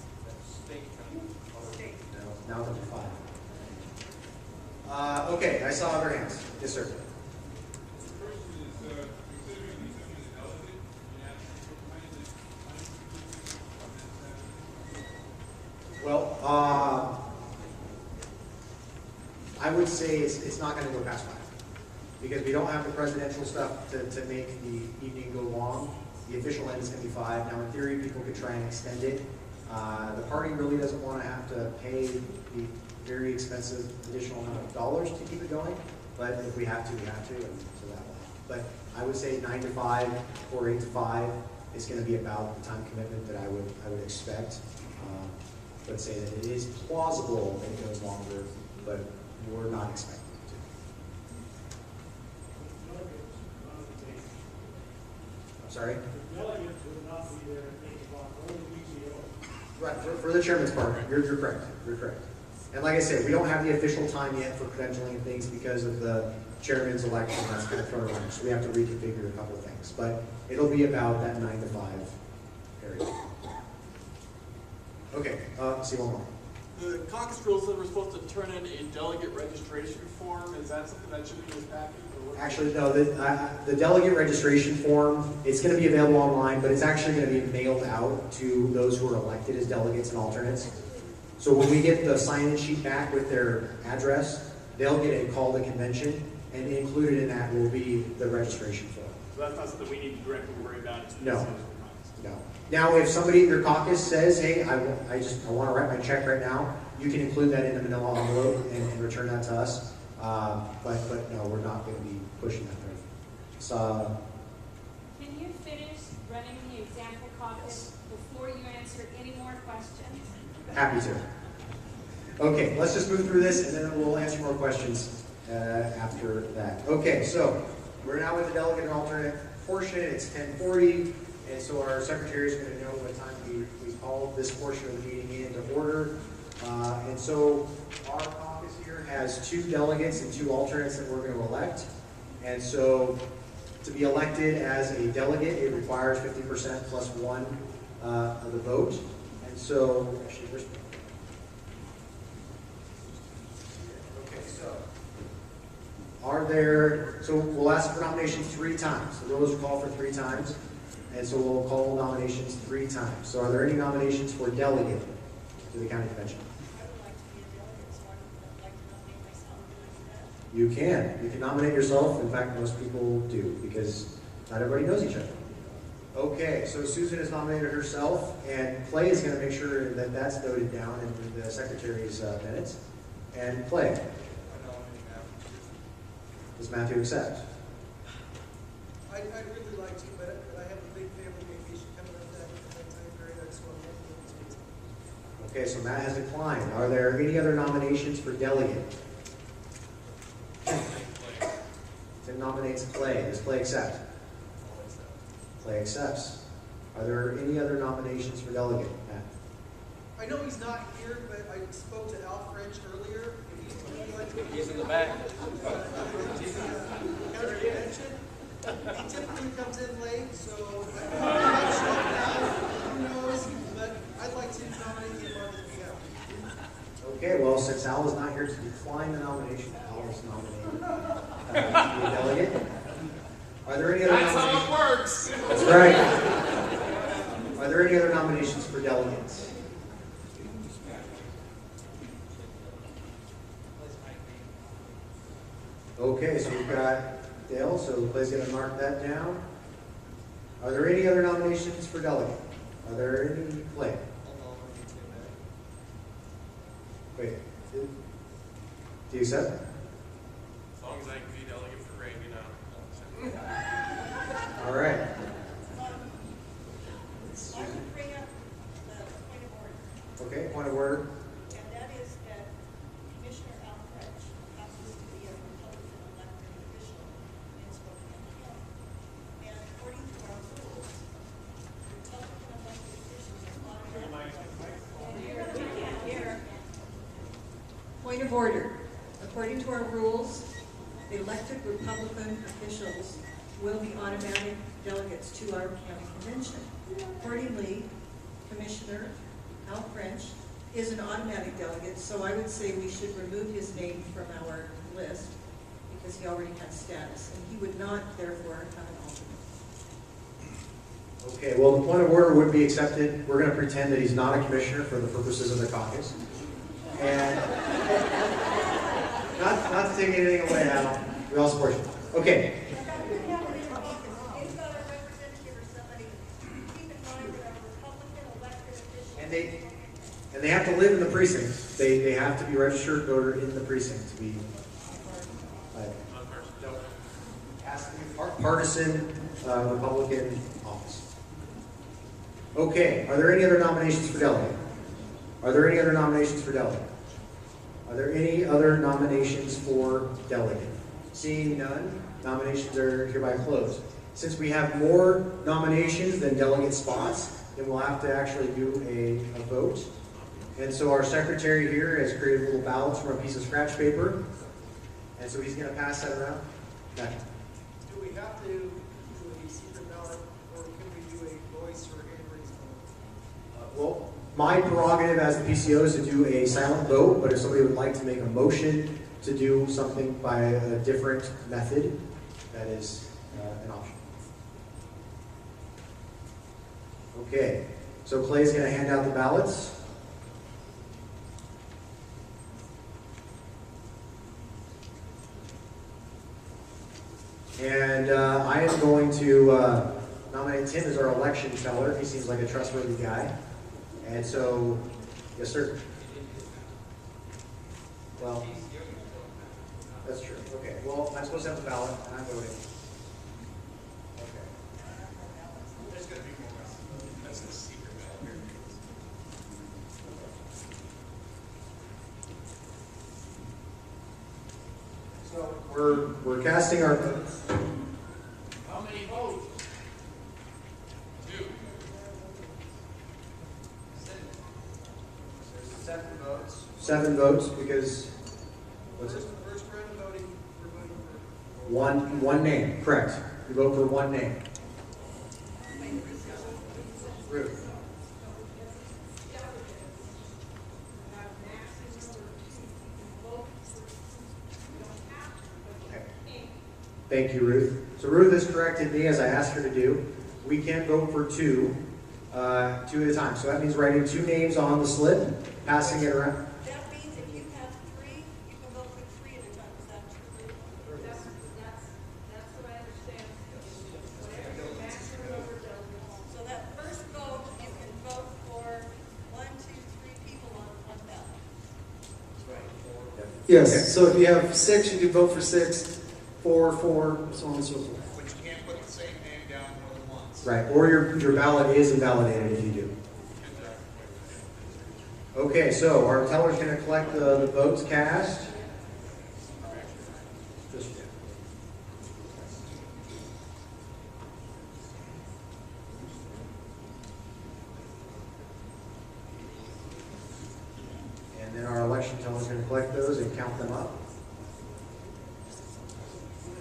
State. Now it's up to 5. Okay, I saw other hands. Yes, sir. Well, I would say it's not going to go past 5 because we don't have the presidential stuff to make the evening go long. The official end is going to be 5. Now, in theory, people could try and extend it. The party really doesn't want to have to pay the very expensive additional amount of dollars to keep it going, but if we have to, we have to, and so that way. But I would say 9 to 5 or 8 to 5 is going to be about the time commitment that I would expect. Let's say that it is plausible that it goes longer, but we're not expecting it to. I'm sorry? Right, for the chairman's part, you're correct. You're correct. And like I said, we don't have the official time yet for credentialing things because of the chairman's election. That's kind of thrown around, so we have to reconfigure a couple of things. But it'll be about that 9 to 5 period. Okay, see one more. The caucus rules that we're supposed to turn in a delegate registration form, is that something that should be in this package? Actually, no, the delegate registration form, it's going to be available online, but it's actually going to be mailed out to those who are elected as delegates and alternates. So when we get the sign-in sheet back with their address, they'll get a call to convention, and included in that will be the registration form. So that's not something we need to directly worry about. No. No. Now, if somebody at your caucus says, hey, I want to write my check right now, you can include that in the manila envelope and return that to us. But no, we're not going to be pushing that through. So, Can you finish running the example caucus before you answer any more questions? happy to. Okay, let's just move through this and then we'll answer more questions after that. Okay, so we're now with the delegate and alternate portion. It's 10:40, and so our secretary is going to know what time we called this portion of the meeting into order. And so our caucus here has 2 delegates and 2 alternates that we're going to elect. And so to be elected as a delegate, it requires 50% plus 1 of the vote. And so, actually, where's okay, so so we'll ask for nominations 3 times. The rules are called for 3 times. And so we'll call nominations 3 times. So are there any nominations for delegate to the county convention? You can nominate yourself. In fact, most people do because not everybody knows each other. Okay, so Susan has nominated herself, and Clay is going to make sure that that's noted down in the secretary's minutes. And Clay. Does Matthew accept? I'd really like to, but I have a big family vacation coming up that time period. I just want to Okay, so Matt has declined. Are there any other nominations for delegate? Tim nominates Clay. Does Clay accept? Clay accepts. Are there any other nominations for delegate, Matt? I know he's not here, but I spoke to Al French earlier. He's in the back. County convention. He typically comes in late, so I'm not sure now. Who knows? But I'd like to nominate him on his behalf. Okay, well, since Al is not here to decline the nomination, Al is nominated to be a delegate. Are there any other That's nominations? how it works. That's right. Are there any other nominations for delegates? Okay, so we've got Dale, so Clay's going to mark that down. Are there any other nominations for delegate? Are there any? Clay? Wait, do you accept? As long as I can be delegate for Gravy now. All right. I would bring up the point of order, Okay, point of order. and that is that Commissioner Al French happens to be a Republican elected official in Spokane County. And according to our rules, Republican elected officials are automatically. Point of order. According to our rules, elected Republican officials will be automatic delegates to our county convention. Accordingly, Commissioner Al French is an automatic delegate, so I would say we should remove his name from our list because he already has status, and he would not therefore have an alternate. Okay, well, the point of order would be accepted. We're going to pretend that he's not a commissioner for the purposes of the caucus. And not to take anything away, Al. We all support you. Okay. And they have to live in the precinct. They have to be registered voter in the precinct to be has to be partisan Republican office. Okay, are there any other nominations for delegate? Are there any other nominations for delegate? Are there any other nominations for delegate? Seeing none, nominations are hereby closed. Since we have more nominations than delegate spots, then we'll have to actually do a vote. And so our secretary here has created little ballots from a piece of scratch paper. And so he's going to pass that around. Do we have to do a secret ballot, or can we do a voice or anybody's vote? Well, my prerogative as the PCO is to do a silent vote, but if somebody would like to make a motion to do something by a different method, that is an option. Okay, so Clay's going to hand out the ballots. And I am going to nominate Tim as our election teller. He seems like a trustworthy guy. And so, yes, sir. Well, that's true. Okay, well, I'm supposed to have the ballot, and I'm voting. Okay. There's going to be more. That's a secret ballot here. So we're casting our votes. How many votes? 2. There's 7 votes. 7 votes because what's it? First round of voting, we're voting for One name, correct. You vote for one name. Ruth. Thank you, Ruth. So Ruth has corrected me as I asked her to do. We can vote for 2 at a time. So that means writing 2 names on the slip, passing it around. That means if you have 3, you can vote for 3 at a time. Is that true? That's what I understand. Whatever your maximum number does. So that first vote, you can vote for 1, 2, 3 people on ballot. Yes, so if you have 6, you can vote for 6, 4, 4, so on and so forth. But you can't put the same name down more than once. Right, or your ballot is invalidated if you do. Okay, so our teller's going to collect the votes cast. And then our election teller's going to collect those and count them up.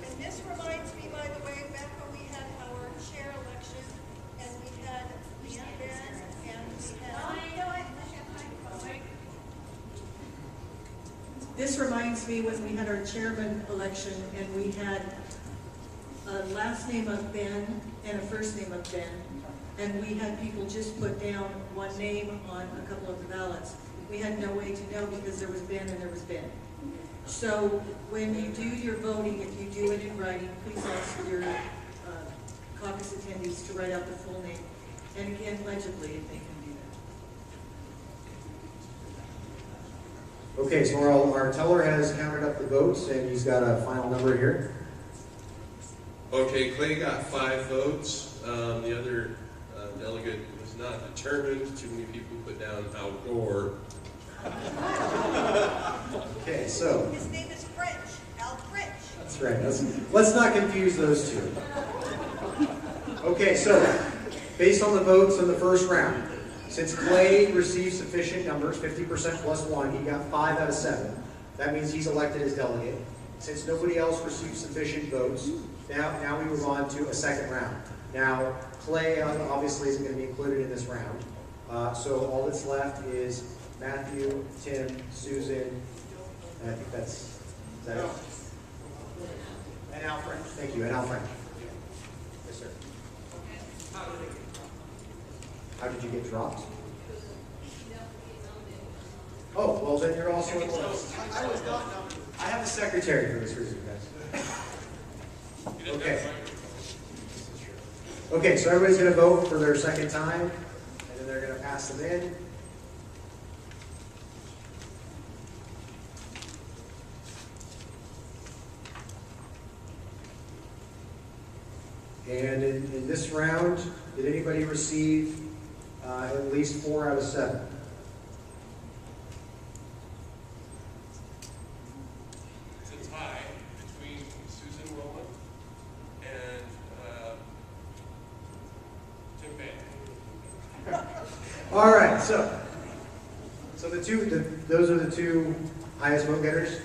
And this reminds me, by the way, back when we had our chair election, and we had Leanne Ben, and we had... This reminds me when we had our chairman election, and we had a last name of Ben and a first name of Ben, and we had people just put down one name on a couple of the ballots. We had no way to know because there was Ben and there was Ben. So when you do your voting, if you do it in writing, please ask your caucus attendees to write out the full name. And again, legibly, if they can do that. Okay, so our teller has counted up the votes, and he's got a final number here. Okay, Clay got 5 votes. The other delegate was not determined. Too many people put down Al Gore. Okay, so. His name is French, Al French. That's right. Let's not confuse those two. Okay, so based on the votes in the first round, since Clay received sufficient numbers, 50% plus 1, he got 5 out of 7. That means he's elected as delegate. Since nobody else received sufficient votes, now we move on to a second round. Now, Clay obviously isn't going to be included in this round. So all that's left is Matthew, Tim, Susan, and I think is that it? And Al Frank. Thank you, and Al Frank. Yes, sir. How did you get dropped? Oh, well then you're also in the list. I was not nominated. I have a secretary for this reason, guys. Okay. Okay, so everybody's going to vote for their second time, and then they're going to pass them in. And in this round, did anybody receive at least 4 out of 7? It's a tie between Susan Wilman and Tim Van. All right, so those are the two highest vote getters.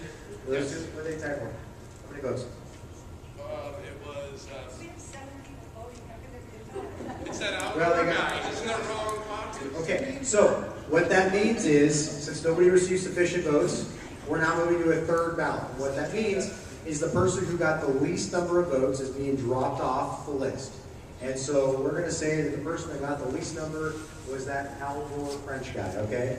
Those two, what are they tied for? How many votes? It was. It's that outdoor Well, guy. Isn't that wrong, Bob? Okay, so what that means is, since nobody received sufficient votes, we're now moving to a third ballot. What that means is the person who got the least number of votes is being dropped off the list. And so we're going to say that the person that got the least number was that Alvor French guy, okay?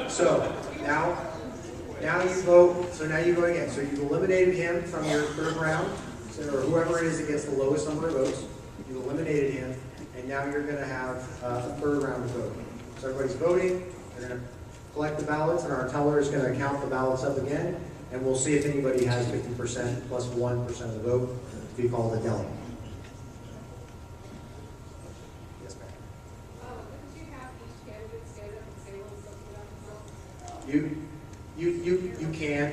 So now you vote, so now you vote again. So you've eliminated him from your third round, or whoever it is that gets the lowest number of votes. You eliminated him, and now you're going to have a third round of voting. So everybody's voting, they're going to collect the ballots, and our teller is going to count the ballots up again, and we'll see if anybody has 50% plus 1% of the vote to be called a delegate. Yes, ma'am. Wouldn't you have each candidate stand up and say a little something about themselves? You can.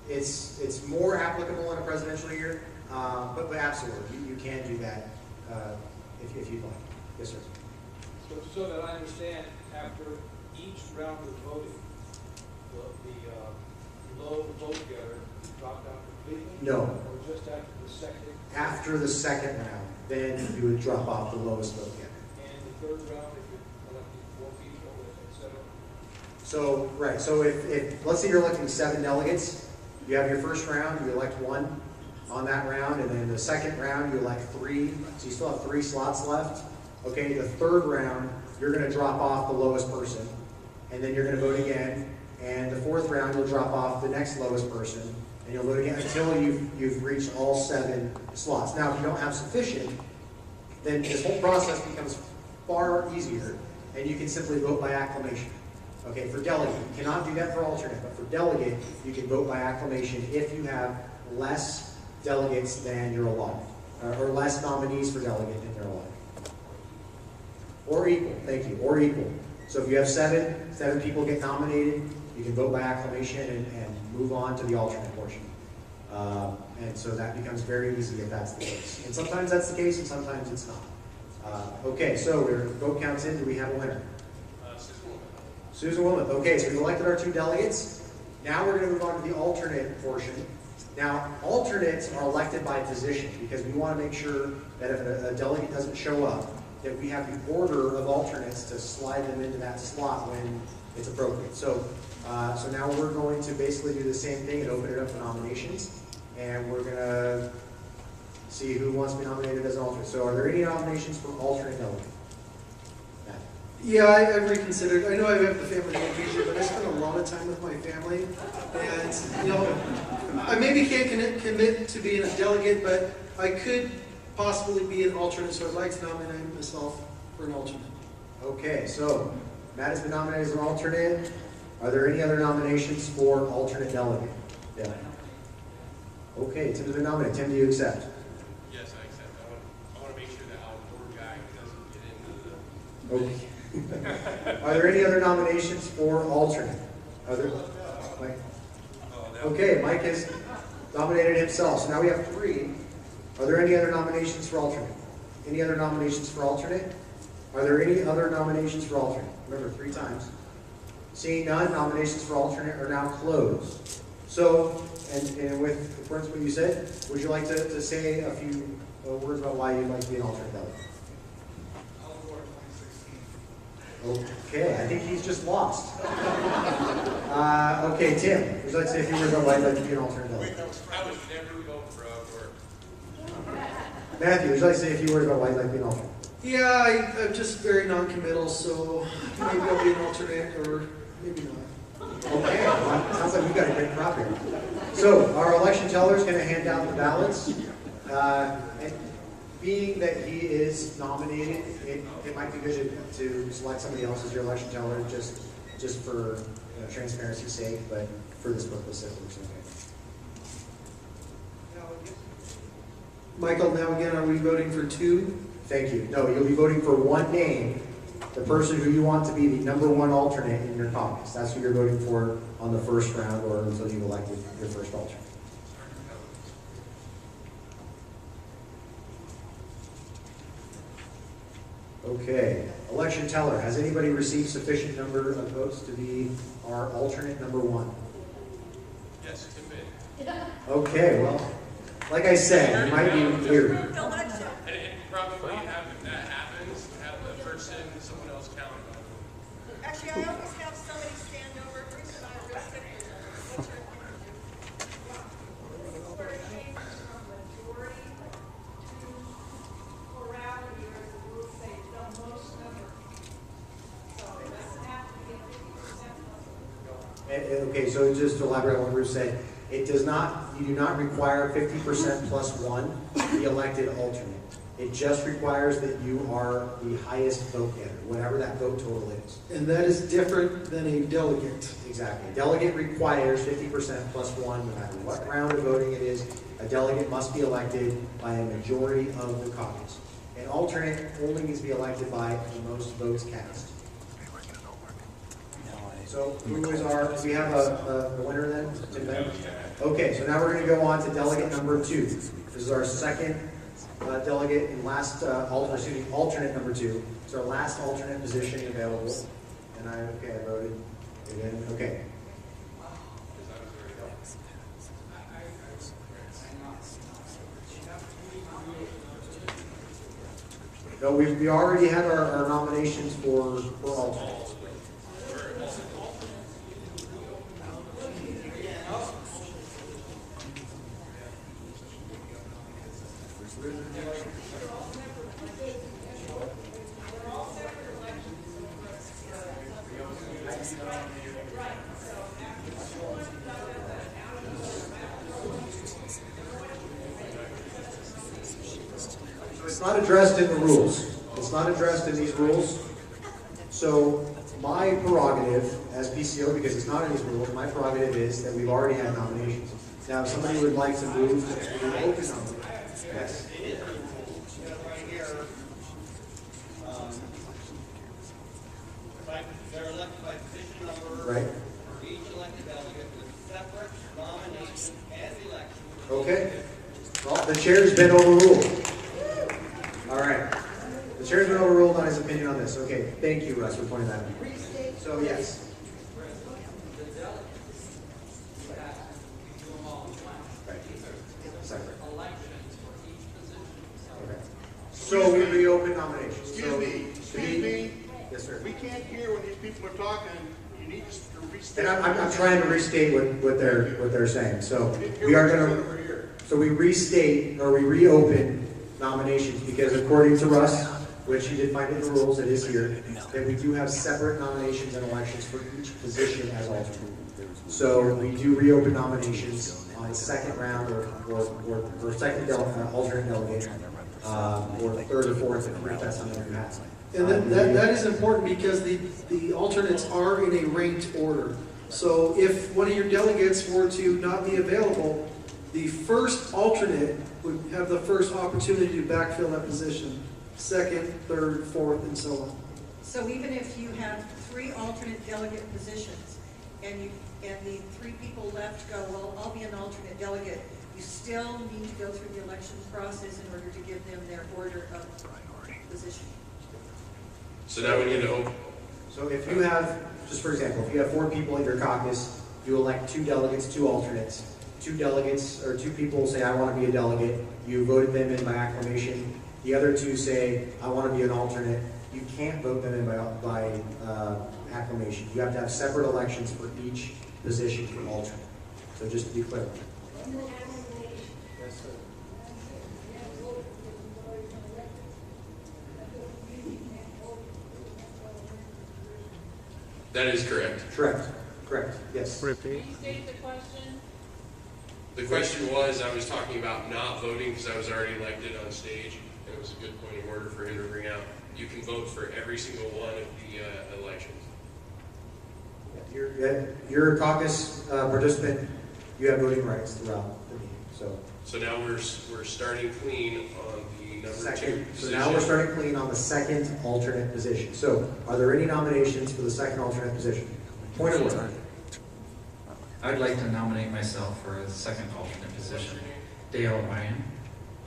It's more applicable in a presidential year, but absolutely, you can do that if you'd like. Yes, sir. So that I understand, after each round of voting, the low vote getter dropped out completely? No. Or just after the second? After the second round, then you would drop off the lowest vote getter. And the third round, if you're electing 4 people, et cetera? So, right, so if let's say you're electing 7 delegates, you have your first round, you elect 1 on that round, and then the second round, you elect 3, so you still have 3 slots left. Okay, the third round, you're going to drop off the lowest person, and then you're going to vote again, and the fourth round, you'll drop off the next lowest person, and you'll vote again until you've reached all 7 slots. Now, if you don't have sufficient, then this whole process becomes far easier, and you can simply vote by acclamation. Okay, for delegate, you cannot do that for alternate, but for delegate, you can vote by acclamation if you have less delegates than you're allotted, or less nominees for delegate than you're allotted. Or equal, thank you, or equal. So if you have 7 people get nominated, you can vote by acclamation and move on to the alternate portion. And so that becomes very easy if that's the case. And sometimes that's the case, and sometimes it's not. Okay, so we're vote counts in. Do we have a winner? Susan Wilmoth. Okay, so we've elected our 2 delegates. Now we're going to move on to the alternate portion. Now, alternates are elected by position because we want to make sure that if a delegate doesn't show up, that we have the order of alternates to slide them into that slot when it's appropriate. So now we're going to basically do the same thing and open it up for nominations. And we're going to see who wants to be nominated as an alternate. So are there any nominations for alternate delegate? Yeah, I've reconsidered. I know I have the family vacation, but I spend a lot of time with my family. And, I maybe can't commit to being a delegate, but I could possibly be an alternate, so I'd like to nominate myself for an alternate. Okay, so Matt has been nominated as an alternate. Are there any other nominations for alternate delegate? Yeah. Okay, Tim's been nominated. Tim, do you accept? Yes, I accept. I want to make sure that outdoor guy doesn't get into the. Okay. Are there any other nominations for alternate? Mike? Okay, Mike has nominated himself, so now we have 3. Are there any other nominations for alternate? Any other nominations for alternate? Are there any other nominations for alternate? Remember, 3 times. Seeing none, nominations for alternate are now closed. So, and with accordance to what you said, would you like to say a few words about why you'd like to be an alternate delegate? Okay, I think he's just lost. Okay, Tim, would you like to say a few words about why you'd like to be an alternate delegate? I would never vote for outdoor. Matthew, would you like to say a few words about why you'd like to be an alternate? Yeah, I'm just very non-committal, so maybe I'll be an alternate or maybe not. Okay, well, sounds like we've got a great crop here. So, our election teller is going to hand out the ballots. And being that he is nominated, it might be good to select somebody else as your election teller just for transparency's sake, but for this purpose, it looks okay. Michael, now again, are we voting for two? Thank you. No, you'll be voting for one name, the person who you want to be the #1 alternate in your caucus. That's who you're voting for on the first round or until you've elected your first alternate. Okay, election teller, has anybody received sufficient number of votes to be our alternate #1? Yes, Tim Bay. Okay, well, like I said, it might be weird. And probably have, if that happens, have the person, someone else count on it. Actually, I always have somebody stand over. Bruce and I are real sick. What's your opinion? Where it changes from majority to plurality, or as the rules say, the most number. So it doesn't have to be a 50% plus. Okay, so just to elaborate on what Bruce said, it does not, you do not require 50% plus 1 to be elected alternate. It just requires that you are the highest vote getter, whatever that vote total is. And that is different than a delegate. Exactly. A delegate requires 50% plus 1, no matter what round of voting it is. A delegate must be elected by a majority of the caucus. An alternate only needs to be elected by the most votes cast. So, who is our, do we have a winner then? Tim Ben? Okay, so now we're going to go on to delegate #2. This is our second delegate and last alternate #2. It's our last alternate position available. And I voted. Again. Okay. No, we already had our nominations for alternates. It's not addressed in the rules. It's not addressed in these rules. So my prerogative as PCO, because it's not in these rules, my prerogative is that we've already had nominations. Now, if somebody would like to move to open nominations. Yes. They're elected by position number. Right. For each elected delegate with separate nomination and election. Okay. Well, the chair's been overruled. All right. The chair's been overruled on his opinion on this. Okay. Thank you, Russ, for pointing that out. So, yes. So we reopen nominations. Excuse me. Yes, sir. We can't hear when these people are talking. You need to restate. And I'm trying to restate what they're saying. So we are going to. So we restate or we reopen nominations because according to Russ, which he did find in the rules, it is here, that we do have separate nominations and elections for each position as alternate. So we do reopen nominations on second round or second alternate delegate, or third or fourth if that's something you have. And that is important because the alternates are in a ranked order. So if one of your delegates were to not be available, the first alternate would have the first opportunity to backfill that position. Second, third, fourth, and so on. So even if you have 3 alternate delegate positions and the 3 people left go, well, I'll be an alternate delegate, you still need to go through the election process in order to give them their order of position. So now we need to open. So if you have, just for example, if you have 4 people in your caucus, you elect 2 delegates, 2 alternates. 2 delegates, or 2 people say, I want to be a delegate. You voted them in by acclamation. The other 2 say, I want to be an alternate. You can't vote them in by acclamation. You have to have separate elections for each position for alternate. So just to be clear. Yes, sir. That is correct. Correct, yes. Can you state the question? The question was, I was talking about not voting because I was already elected on stage, and it was a good point of order for him to bring out. You can vote for every single one of the elections. You're a caucus participant. You have voting rights throughout the meeting. So now we're starting clean on the number 2 So position. now we're starting clean on the second alternate position. So are there any nominations for the second alternate position? Point of order. I'd like to nominate myself for a second alternate position. Dale Ryan.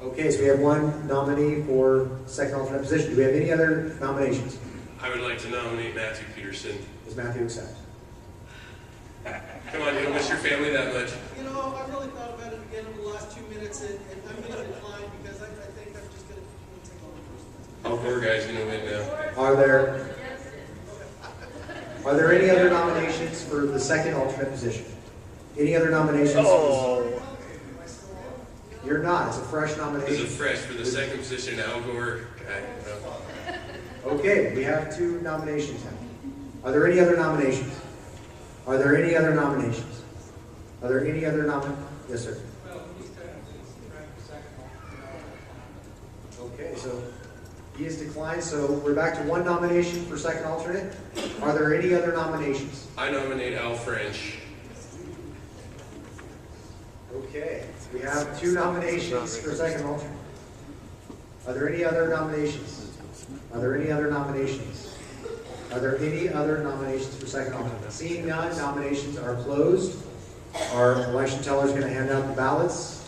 Okay, so we have 1 nominee for second alternate position. Do we have any other nominations? I would like to nominate Matthew Peterson. Does Matthew accept? Come on, you don't miss your family that much. You know, I really thought about it again over the last 2 minutes, and I'm going to decline because I think I'm just going to take all the first. Oh, poor guy's gonna win now. Are there any other nominations for the second alternate position? Any other nominations? Oh. You're not. It's a fresh nomination. This is fresh for the second position, Al Gore. Okay, we have 2 nominations now. Are there any other nominations? Are there any other nominations? Are there any other nominations? Yes, sir. Okay, so he has declined, so we're back to 1 nomination for second alternate. Are there any other nominations? I nominate Al French. Okay, we have 2 nominations for second alternate. Are there any other nominations? Are there any other nominations? Are there any other nominations for second alternate? Seeing none, nominations are closed. Our election teller is going to hand out the ballots.